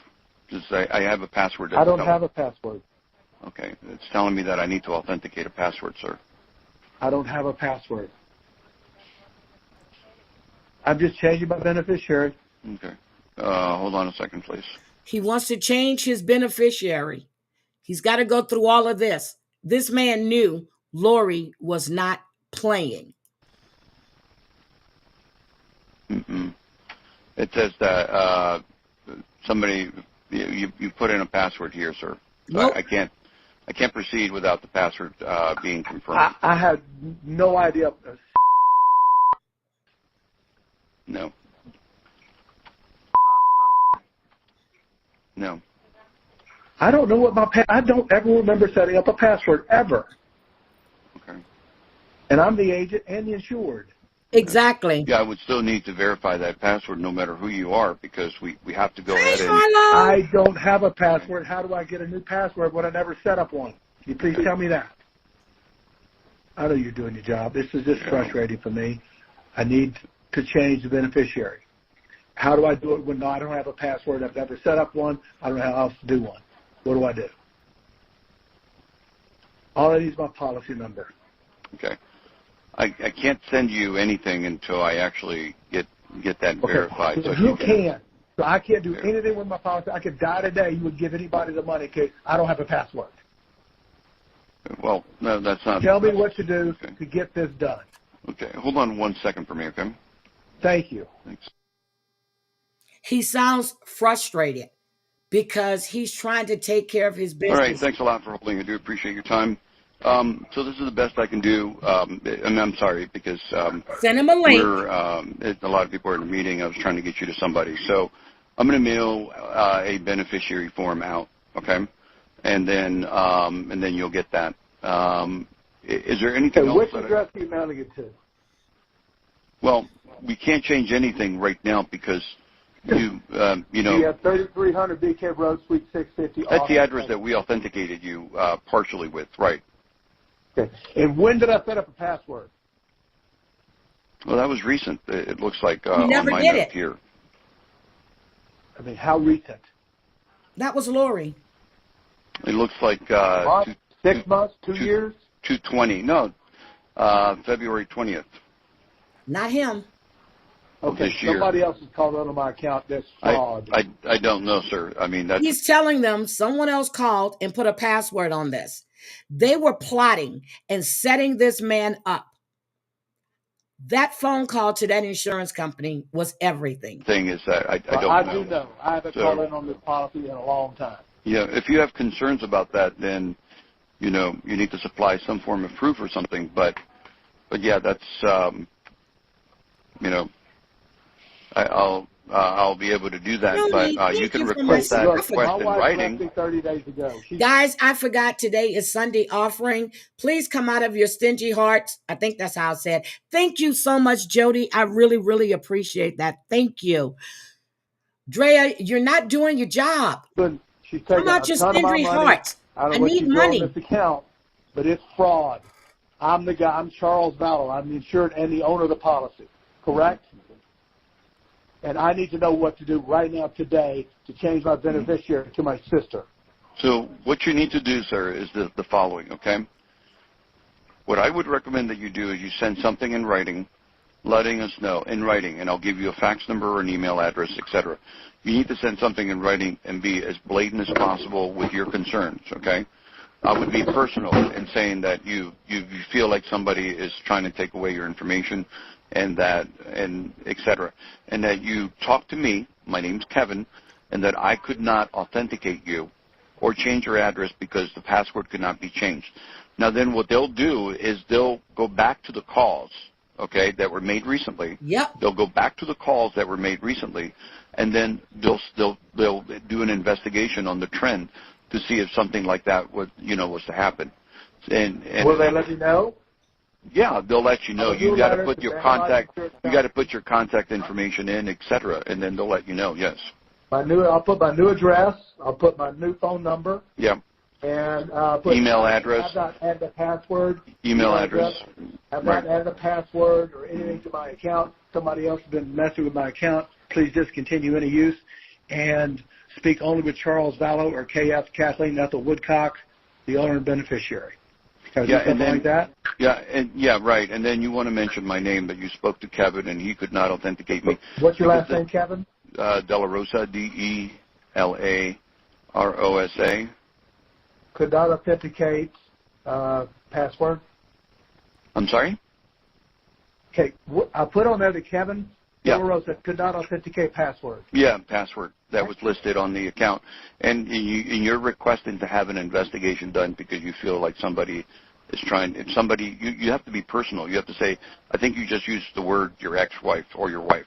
Because I have a password.
I don't have a password.
Okay. It's telling me that I need to authenticate a password, sir.
I don't have a password. I'm just changing my beneficiary.
Okay. Hold on a second, please.
He wants to change his beneficiary. He's got to go through all of this. This man knew Lori was not playing.
Mm-mm. It says that somebody you put in a password here, sir. So
Nope.
I can't proceed without the password being confirmed.
I had no idea.
No. No.
I don't know what I don't ever remember setting up a password ever.
Okay.
And I'm the agent and the insured.
Exactly.
Yeah, I would still need to verify that password no matter who you are because we have to go ahead and...
I don't have a password. How do I get a new password when I never set up one? Can you please tell me that? I know you're doing your job. This is just frustrating for me. I need to change the beneficiary. How do I do it when I don't have a password? I've never set up one. I don't know how else to do one. What do I do? All I need is my policy number.
Okay. I can't send you anything until I actually get that verified.
So you can. So I can't do anything with my policy. I could die today. You would give anybody the money because I don't have a password.
Well, no, that's not...
Tell me what to do to get this done.
Okay. Hold on 1 second for me, okay?
Thank you.
Thanks.
He sounds frustrated because he's trying to take care of his business.
All right. Thanks a lot for holding. I do appreciate your time. So this is the best I can do. And I'm sorry because
send him a link.
A lot of people are in a meeting. I was trying to get you to somebody. So I'm going to mail a beneficiary form out, okay? And then you'll get that. Is there anything else?
Which address are you mailing it to?
Well, we can't change anything right now because you know.
You have 3300 BK Road, Suite 650.
That's the address that we authenticated you partially with, right?
Okay. And when did I set up a password?
Well, that was recent. It looks like
you never
on my
did
note
it.
here.
I mean, how recent?
That was Lori.
It looks like
6 months, 2 years?
2/20. No, February 20th.
Not him.
Okay, somebody else has called under my account. That's fraud.
I don't know, sir. I mean, that's...
He's telling them someone else called and put a password on this. They were plotting and setting this man up. That phone call to that insurance company was everything.
Thing is that I don't know.
I do know. I haven't called in on this policy in a long time.
Yeah, if you have concerns about that, then, you know, you need to supply some form of proof or something. But yeah, that's, you know, I'll be able to do that, but you can request that request in writing.
30 days ago.
Guys, I forgot today is Sunday offering. Please come out of your stingy hearts. I think that's how I said. Thank you so much, Jody. I really, really appreciate that. Thank you. Drea, you're not doing your job.
She's
come out your stingy hearts. I need money.
This account, but it's fraud. I'm the guy. I'm Charles Vallow. I'm the insured and the owner of the policy. Correct? And I need to know what to do right now today to change my beneficiary to my sister.
So what you need to do, sir, is the following, okay? What I would recommend that you do is you send something in writing, letting us know in writing, and I'll give you a fax number or an email address, etc. You need to send something in writing and be as blatant as possible with your concerns, okay? I would be personal in saying that you feel like somebody is trying to take away your information and etc. And that you talk to me, my name's Kevin, and that I could not authenticate you or change your address because the password could not be changed. Now then what they'll do is they'll go back to the calls, okay, that were made recently.
Yep.
They'll go back to the calls that were made recently, and then they'll do an investigation on the trend to see if something like that was to happen. And
will they let you know?
Yeah, they'll let you know. You got to put your contact.
You
got to put your contact information in, etc., and then they'll let you know. Yes.
I'll put my new address. I'll put my new phone number.
Yeah.
And
email address.
I've not added a password.
Email address.
I've not added a password or anything to my account. Somebody else has been messing with my account. Please discontinue any use and speak only with Charles Vallow or KF Kathleen Ethel Woodcock, the owner and beneficiary.
And then,
like that?
Right. And then you want to mention my name, but you spoke to Kevin, and he could not authenticate me.
What's your last name, Kevin?
Della Rosa, DELAROSA.
Could not authenticate password.
I'm sorry?
Okay, I put on there that Kevin
Della
Rosa could not authenticate password.
Yeah, password. That was listed on the account. And you're requesting to have an investigation done because you feel like somebody is trying, if somebody, you have to be personal. You have to say, I think you just used the word your ex-wife or your wife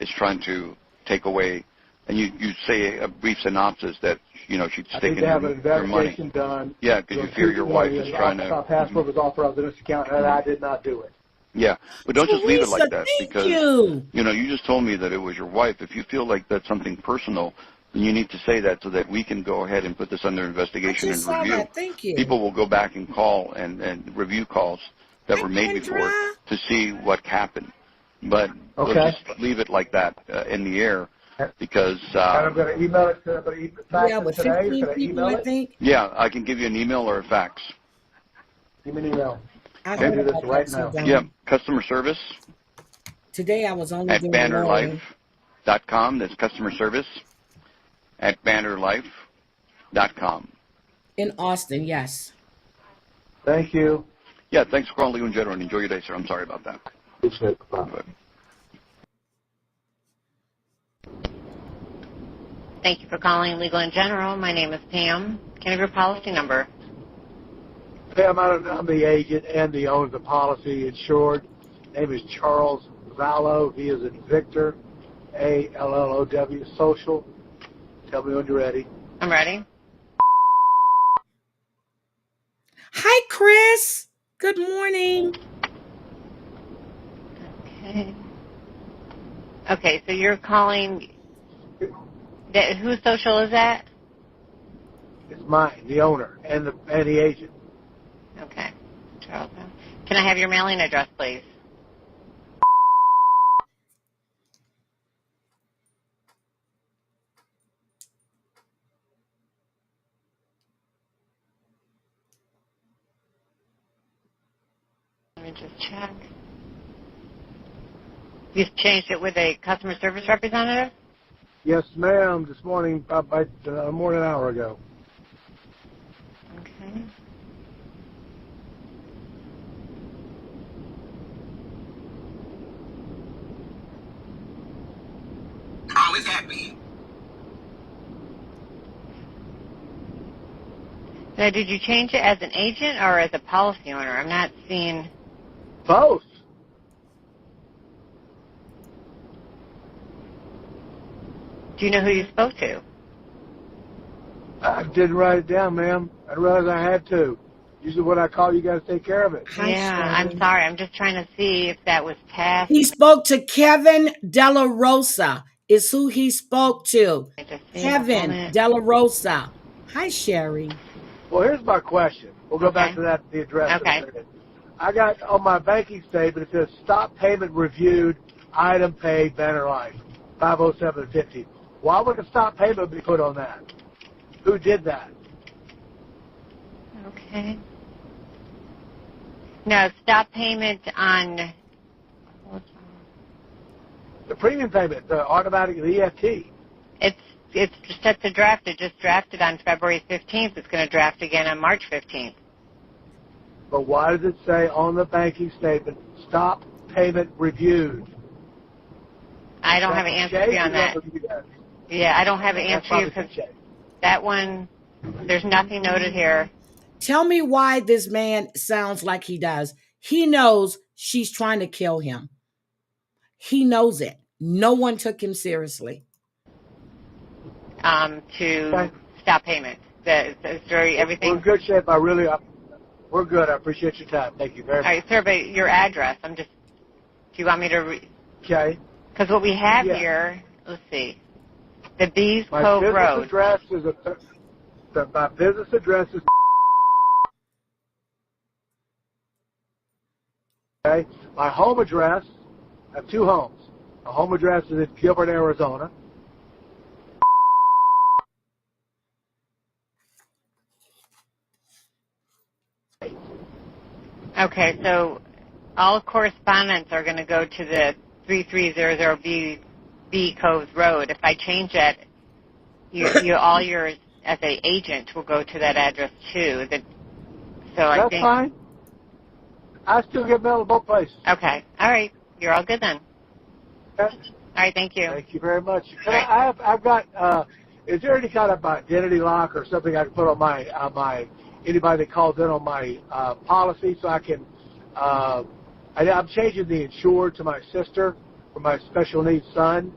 is trying to take away, and you say a brief synopsis that, she's taking your money.
Investigation done.
Yeah, because you fear your wife is trying to.
I thought password was authorized in this account, and I did not do it.
Yeah, but don't just leave it like that because,
you
just told me that it was your wife. If you feel like that's something personal, then you need to say that so that we can go ahead and put this under investigation and review.
That. Thank you.
People will go back and call and review calls that were made before to see what happened. But we'll just leave it like that in the air because...
I'm going to email it to
with 15 people, I think.
Yeah, I can give you an email or a fax.
Give me an email.
I'll
do this right now.
Yeah, customer service.
Today I was only
at
doing
bannerlife.com. That's customer service at bannerlife.com.
In Austin, yes.
Thank you.
Yeah, thanks for calling Legal in General, and enjoy your day, sir. I'm sorry about that.
Bye.
Thank you for calling Legal in General. My name is Pam. Can I have your policy number?
Pam, I'm the agent and the owner of the policy insured. Name is Charles Vallow. He is in Victor, ALLOW, social. Tell me when you're ready.
I'm ready.
Hi, Chris. Good morning.
Okay, so you're calling... Whose social is that?
It's mine, the owner, and the agent.
Okay. Charles. Can I have your mailing address, please? Let me just check. You changed it with a customer service representative?
Yes, ma'am. This morning, about more than an hour ago.
Okay.
Always happy.
Now, did you change it as an agent or as a policy owner? I'm not seeing...
Both.
Do you know who you spoke to?
I didn't write it down, ma'am. I realized I had to. Usually when I call, you guys take care of it.
Yeah, I'm sorry. I'm just trying to see if that was passed.
He spoke to Kevin Della Rosa is who he spoke to. Kevin Della Rosa. Hi, Sherry.
Well, here's my question. We'll go back to that, the address.
Okay.
I got on my banking statement, it says stop payment reviewed, item paid, Banner Life, 50750. Why would a stop payment be put on that? Who did that?
Okay. No, stop payment on...
The premium payment, the automatic, the EFT.
It's set to draft. It just drafted on February 15th. It's going to draft again on March 15th.
But why does it say on the banking statement, stop payment reviewed?
I don't have an answer for you on that. Yeah, I don't have an answer for you because that one, there's nothing noted here.
Tell me why this man sounds like he does. He knows she's trying to kill him. He knows it. No one took him seriously.
To stop payment. The jury, everything.
We're in good shape. We're good. I appreciate your time. Thank you very much.
All right, sir, but your address, do you want me to
Okay.
because what we have here, let's see, the Bees Cove Road.
My business address is okay. My home address, I have two homes. My home address is in Gilbert, Arizona.
Okay, so all correspondence are going to go to the 3300 B Cove Road. If I change it, all yours as an agent will go to that address too.
That's fine. I still get mail in both places.
Okay. All right. You're all good then.
Okay.
All right. Thank you.
Thank you very much. I've got. Is there any kind of identity lock or something I can put on my anybody that calls in on my policy so I can? I'm changing the insured to my sister for my special needs son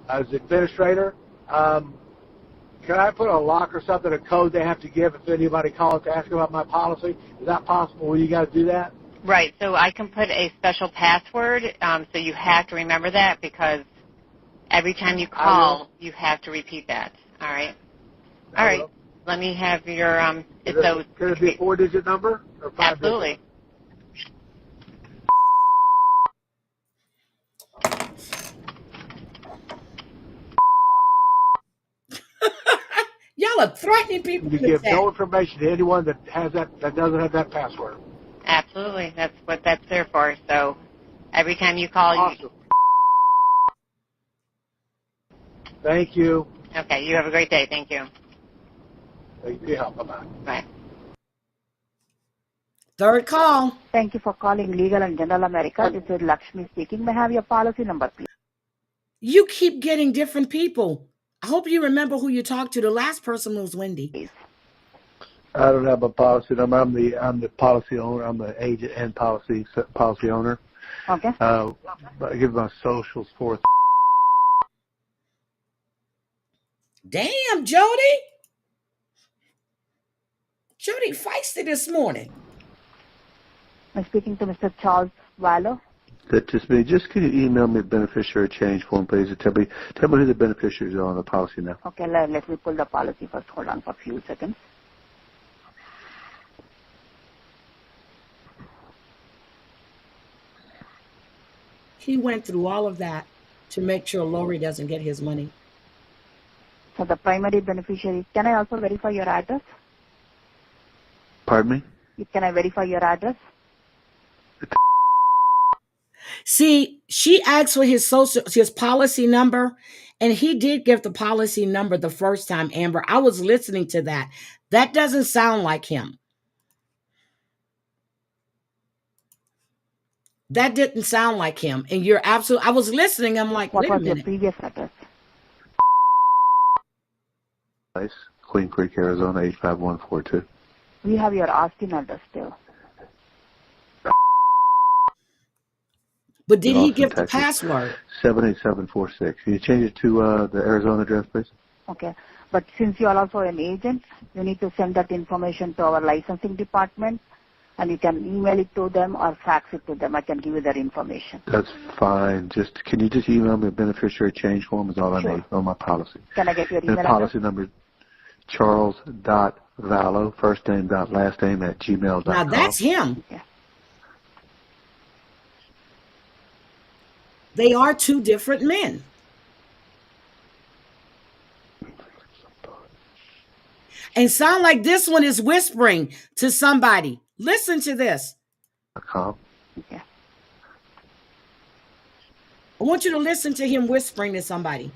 as administrator. Can I put a lock or something, a code they have to give if anybody calls to ask about my policy? Is that possible? Will you guys do that?
Right. So I can put a special password, so you have to remember that because every time you call, you have to repeat that. All right. All right. Let me have your
Could it be a 4-digit number or 5-digit?
Absolutely.
Y'all are threatening people.
You give no information to anyone that doesn't have that password.
Absolutely. That's what that's there for. So every time you call,
awesome. Thank you.
Okay. You have a great day. Thank you.
Thank you for your help. Bye-bye.
Bye.
Third call.
Thank you for calling Legal and General America. This is Lakshmi speaking. May I have your policy number, please?
You keep getting different people. I hope you remember who you talked to. The last person was Wendy.
I don't have a policy number. I'm the policy owner. I'm the agent and policy owner.
Okay.
I give my socials for.
Damn, Jody. Jody feisty this morning.
I'm speaking to Mr. Charles Vallow.
That's just me. Just can you email me a beneficiary change form, please? And tell me who the beneficiaries are on the policy now.
Okay, let me pull the policy first. Hold on for a few seconds.
He went through all of that to make sure Lori doesn't get his money.
So the primary beneficiary, can I also verify your address?
Pardon me?
Can I verify your address?
See, she asked for his policy number, and he did give the policy number the first time, Amber. I was listening to that. That doesn't sound like him. That didn't sound like him. And you're absolutely, I was listening. I'm like,
what
wait a
was
minute.
Your previous address?
Queen Creek, Arizona, 85142.
We have your Austin address still.
But did he
Austin,
give
Texas,
the password?
78746. Can you change it to the Arizona address, please?
Okay. But since you are also an agent, you need to send that information to our licensing department, and you can email it to them or fax it to them. I can give you that information.
That's fine. Can you just email me a beneficiary change form is all I need on my policy.
Can I get your email
address? Policy number, Charles.Vallow, first name dot last name at gmail.com.
Now that's him.
Yeah.
They are two different men. And sound like this one is whispering to somebody. Listen to this.
Yeah.
I want you to listen to him whispering to somebody.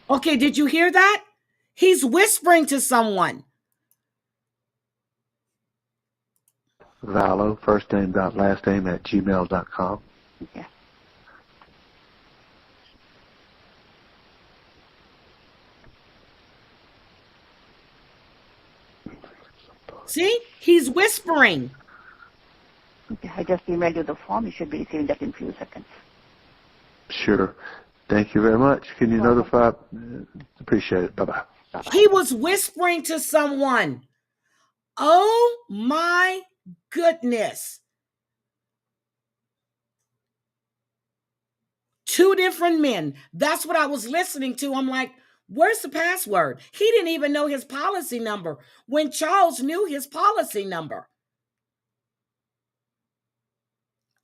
Okay, did you hear that? He's whispering to someone.
Vallow, first name dot last name at gmail.com.
Yeah.
whispering.
Okay, I just emailed you the form. You should be receiving that in a few seconds.
Sure. Thank you very much. Can you notify? Appreciate it. Bye-bye.
He was whispering to someone. Oh my goodness. 2 different men. That's what I was listening to. I'm like, where's the password? He didn't even know his policy number when Charles knew his policy number.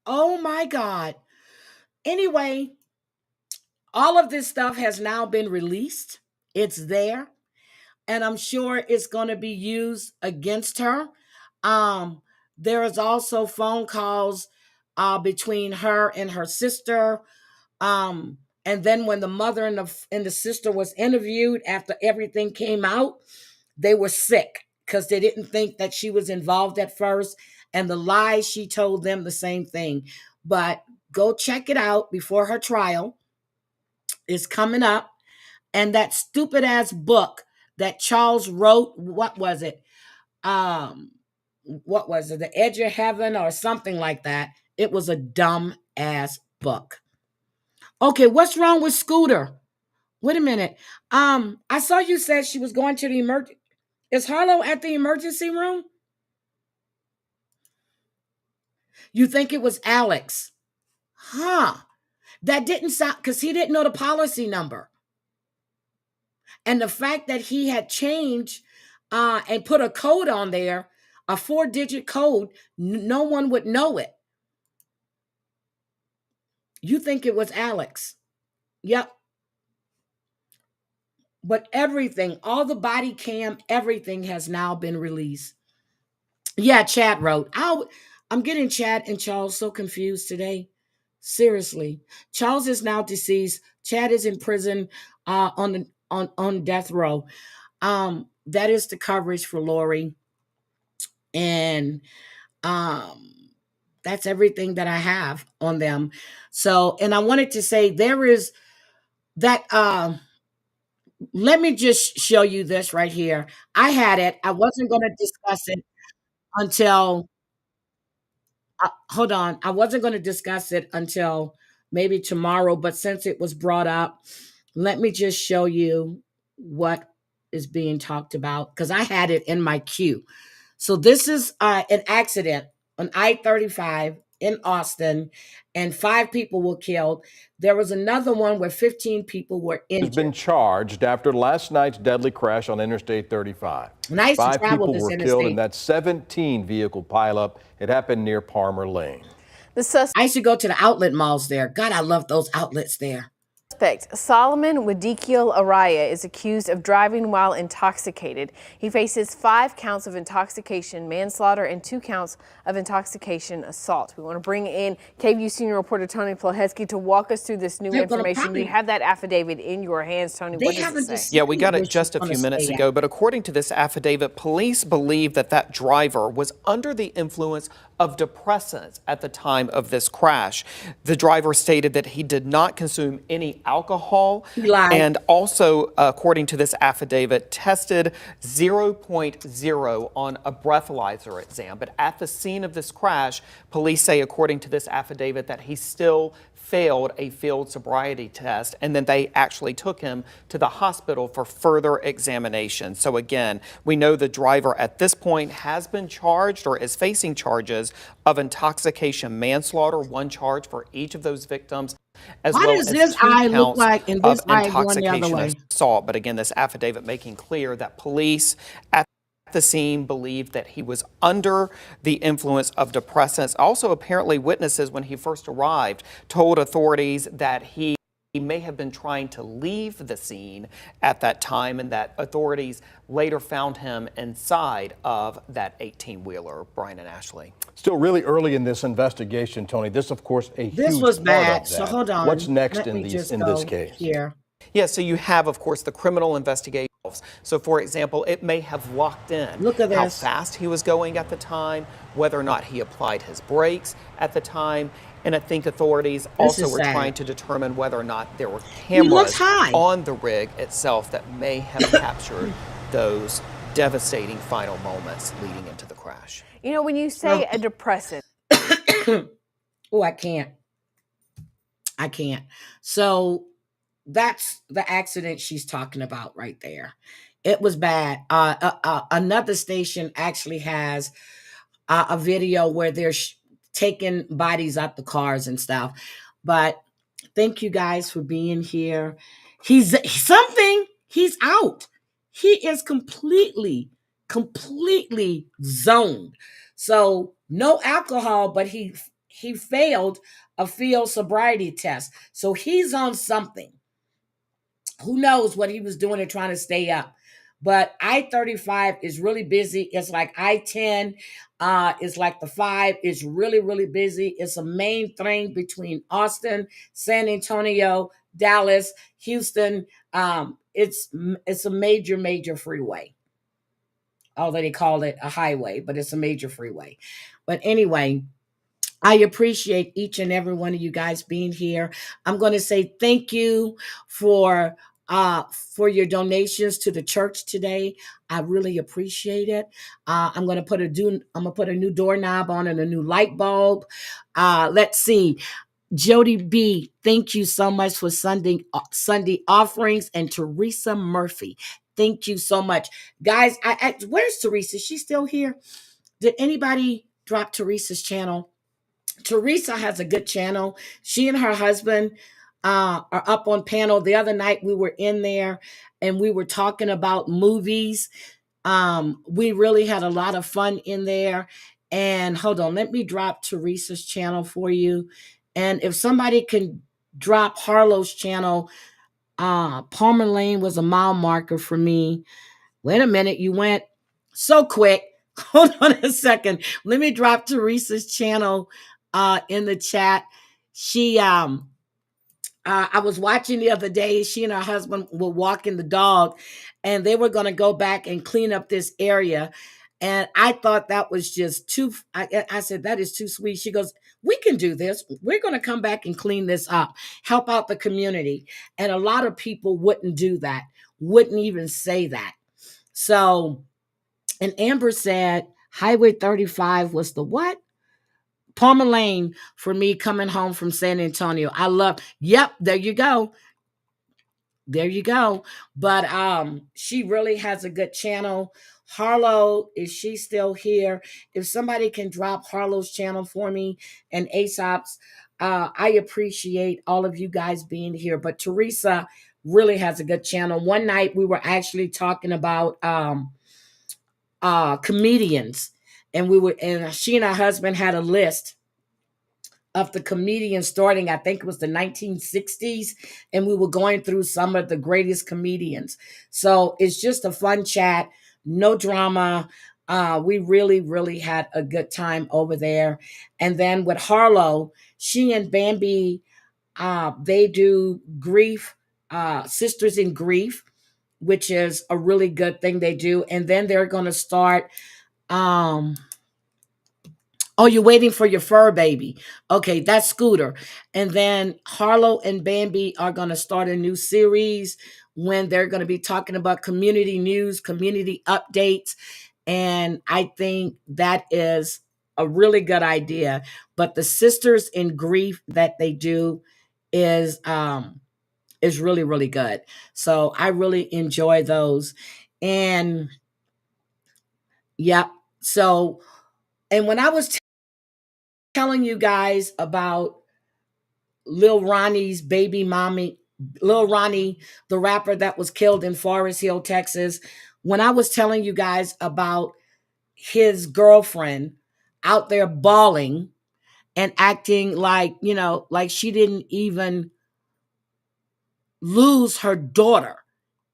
Oh my God. Anyway, all of this stuff has now been released. It's there. And I'm sure it's going to be used against her. There is also phone calls between her and her sister. And then when the mother and the sister was interviewed after everything came out, they were sick because they didn't think that she was involved at first. And the lies she told them, the same thing. But go check it out before her trial is coming up. And that stupid ass book that Charles wrote, what was it? The Edge of Heaven or something like that. It was a dumb ass book. Okay, what's wrong with Scooter? Wait a minute. I saw you said she was going to the emergency. Is Harlow at the emergency room? You think it was Alex? Huh. That didn't sound, because he didn't know the policy number. And the fact that he had changed and put a code on there, a 4-digit code, no one would know it. You think it was Alex? Yep. But everything, all the body cam, everything has now been released. Yeah, Chad wrote. I'm getting Chad and Charles so confused today. Seriously. Charles is now deceased. Chad is in prison on death row. That is the coverage for Lori. And that's everything that I have on them. So, and I wanted to say there is that let me just show you this right here. I had it. I wasn't going to discuss it until hold on. I wasn't going to discuss it until maybe tomorrow, but since it was brought up, let me just show you what is being talked about because I had it in my queue. So this is an accident on I-35 in Austin, and 5 people were killed. There was another one where 15 people were injured.
Has been charged after last night's deadly crash on Interstate 35.
And I used to
5
travel
people
this
were
interstate.
killed in that 17-vehicle pileup. It happened near Palmer Lane.
I used to go to the outlet malls there. God, I love those outlets there.
Suspect Solomon Wadikiel Araya is accused of driving while intoxicated. He faces 5 counts of intoxication, manslaughter, and 2 counts of intoxication assault. We want to bring in KVU senior reporter Tony Plohetzky to walk us through this new information. You have that affidavit in your hands, Tony. What does it say?
Yeah, we got it just a few minutes ago, but according to this affidavit, police believe that driver was under the influence of depressants at the time of this crash. The driver stated that he did not consume any alcohol and also, according to this affidavit, tested 0.0 on a breathalyzer exam. But at the scene of this crash, police say, according to this affidavit, that he still failed a field sobriety test, and then they actually took him to the hospital for further examination. So again, we know the driver at this point has been charged or is facing charges of intoxication manslaughter, 1 charge for each of those victims, as well as 2 counts of intoxication assault. But again, this affidavit making clear that police at the scene believed that he was under the influence of depressants. Also, apparently, witnesses when he first arrived told authorities that he may have been trying to leave the scene at that time, and that authorities later found him inside of that 18-wheeler. Brian and Ashley.
Still really early in this investigation, Tony. This, of course, a
This
huge
was
part
bad.
of
So
that.
hold on.
What's next
Let
in
me just
this
go
case?
Here.
Yeah, so you have, of course, the criminal investigation. So, for example, it may have locked in how fast he was going at the time, whether or not he applied his brakes at the time. And I think authorities also were trying to determine whether or not there were cameras on the rig itself that may have captured those devastating final moments leading into the crash. crash.
You know, when you say a depressant.
Oh, I can't. So that's the accident she's talking about right there. It was bad. Another station actually has a video where they're taking bodies out the cars and stuff. But thank you guys for being here. He's out. He is completely zoned. So no alcohol, but he failed a field sobriety test. So he's on something. Who knows what he was doing and trying to stay up. But I-35 is really busy. It's like I-10. It's like the 5 is really, really busy. It's a main thing between Austin, San Antonio, Dallas, Houston. It's a major freeway. Although they call it a highway, but it's a major freeway. But anyway, I appreciate each and every one of you guys being here. I'm going to say thank you for your donations to the church today. I really appreciate it. I'm going to put a new doorknob on and a new light bulb. Let's see. Jody B, thank you so much for Sunday offerings, and Teresa Murphy, thank you so much, guys. Where's Teresa? She's still here? Did anybody drop Teresa's channel? Teresa has a good channel. She and her husband are up on panel. The other night we were in there and we were talking about movies. We really had a lot of fun in there. And hold on, let me drop Teresa's channel for you. And if somebody can drop Harlow's channel, Palmer Lane was a mile marker for me. Wait a minute, you went so quick. Hold on a second. Let me drop Teresa's channel in the chat. She I was watching the other day, she and her husband were walking the dog and they were going to go back and clean up this area. And I thought that was just I said, that is too sweet. She goes, we can do this. We're going to come back and clean this up, help out the community. And a lot of people wouldn't do that, wouldn't even say that. So, and Amber said, Highway 35 was the what? Palmer Lane for me coming home from San Antonio. Yep, there you go. There you go. But she really has a good channel. Harlow, is she still here? If somebody can drop Harlow's channel for me and Aesop's, I appreciate all of you guys being here. But Teresa really has a good channel. One night we were actually talking about comedians, and she and her husband had a list of the comedians starting, I think it was the 1960s, and we were going through some of the greatest comedians. So it's just a fun chat, no drama. We really had a good time over there. And then with Harlow, she and Bambi, they do grief, Sisters in Grief, which is a really good thing they do. And then they're going to start oh, you're waiting for your fur baby. Okay, that's Scooter. And then Harlow and Bambi are going to start a new series when they're going to be talking about community news, community updates. And I think that is a really good idea. But the Sisters in Grief that they do is really good. So I really enjoy those. And yeah, so, and when I was telling you guys about Lil Ronnie's baby mommy, Lil Ronnie, the rapper that was killed in Forest Hill, Texas, when I was telling you guys about his girlfriend out there bawling and acting like, like she didn't even lose her daughter,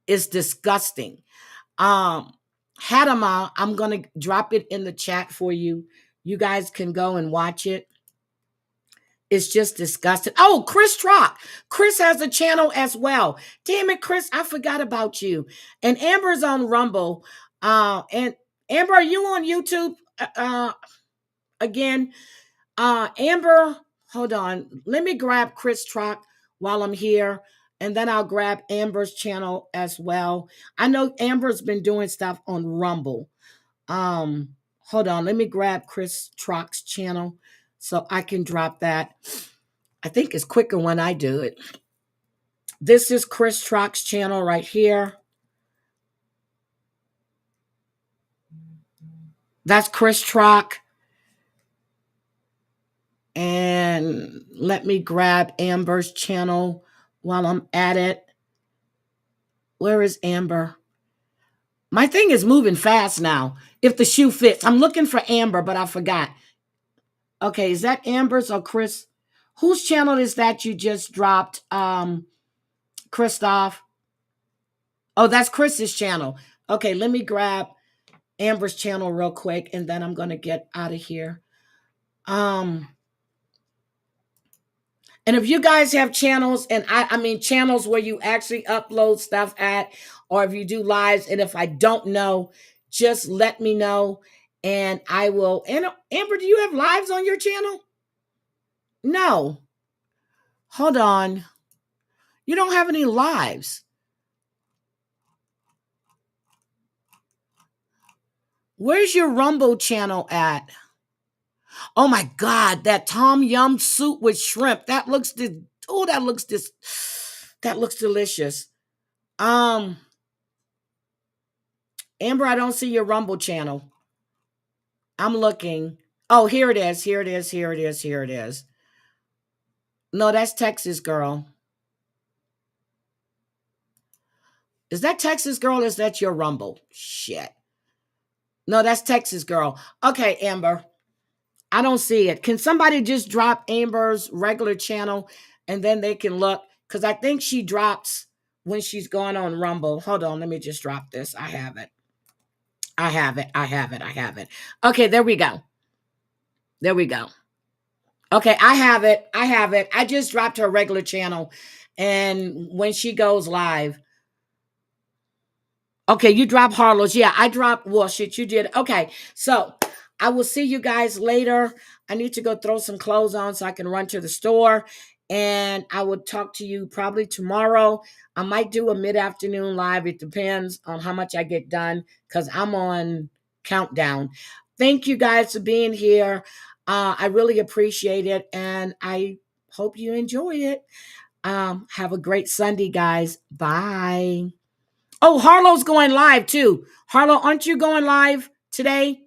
is disgusting. Hadama, I'm going to drop it in the chat for you. You guys can go and watch it. It's just disgusting. Oh, Chris Trock. Chris has a channel as well. Damn it, Chris, I forgot about you. And Amber's on Rumble. And Amber, are you on YouTube? Again, Amber, hold on. Let me grab Chris Trock while I'm here. And then I'll grab Amber's channel as well. I know Amber's been doing stuff on Rumble. Hold on, let me grab Chris Trock's channel so I can drop that. I think it's quicker when I do it. This is Chris Trock's channel right here. That's Chris Trock. And let me grab Amber's channel while I'm at it. Where is Amber? My thing is moving fast now. If the shoe fits. I'm looking for Amber, but I forgot. Okay, is that Amber's or Chris? Whose channel is that you just dropped, Christoph? Oh, that's Chris's channel. Okay, let me grab Amber's channel real quick, and then I'm going to get out of here. And if you guys have channels, and I mean channels where you actually upload stuff at, or if you do lives, and if I don't know, just let me know, and I will. And Amber, do you have lives on your channel? No. Hold on. You don't have any lives. Where's your Rumble channel at? Oh my God, that Tom Yum soup with shrimp. That looks that looks delicious. Amber, I don't see your Rumble channel. I'm looking. Oh, here it is. Here it is. Here it is. Here it is. No, that's Texas Girl. Is that Texas Girl or is that your Rumble? Shit. No, that's Texas Girl. Okay, Amber. I don't see it. Can somebody just drop Amber's regular channel and then they can look? Because I think she drops when she's going on Rumble. Hold on. Let me just drop this. I have it. I have it. I have it. I have it. Okay, there we go. There we go. Okay, I have it. I have it. I just dropped her regular channel. And when she goes live. Okay, you dropped Harlow's. Yeah, I dropped. Well, shit, you did. Okay, so I will see you guys later. I need to go throw some clothes on so I can run to the store. And I will talk to you probably tomorrow. I might do a mid-afternoon live. It depends on how much I get done because I'm on countdown. Thank you guys for being here. I really appreciate it. And I hope you enjoy it. Have a great Sunday, guys. Bye. Oh, Harlow's going live too. Harlow, aren't you going live today?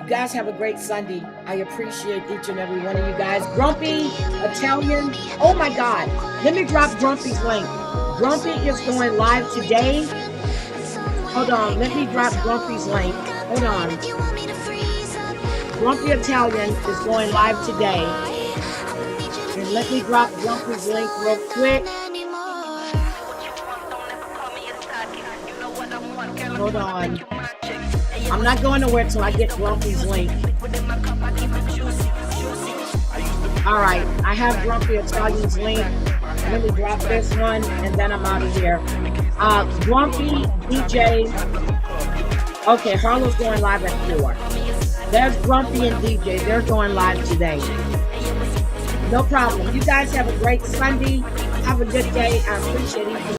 You guys have a great Sunday. I appreciate each and every one of you guys. Grumpy, Italian. Oh my God. Let me drop Grumpy's link. Grumpy is going live today. Hold on. Let me drop Grumpy's link. Hold on. Grumpy Italian is going live today. And let me drop Grumpy's link real quick. Hold on. I'm not going nowhere until I get Grumpy's link. All right. I have Grumpy Italian's link. Let me drop this one, and then I'm out of here. Grumpy, DJ. Okay, Harlow's going live at 4. There's Grumpy and DJ. They're going live today. No problem. You guys have a great Sunday. Have a good day. I appreciate it.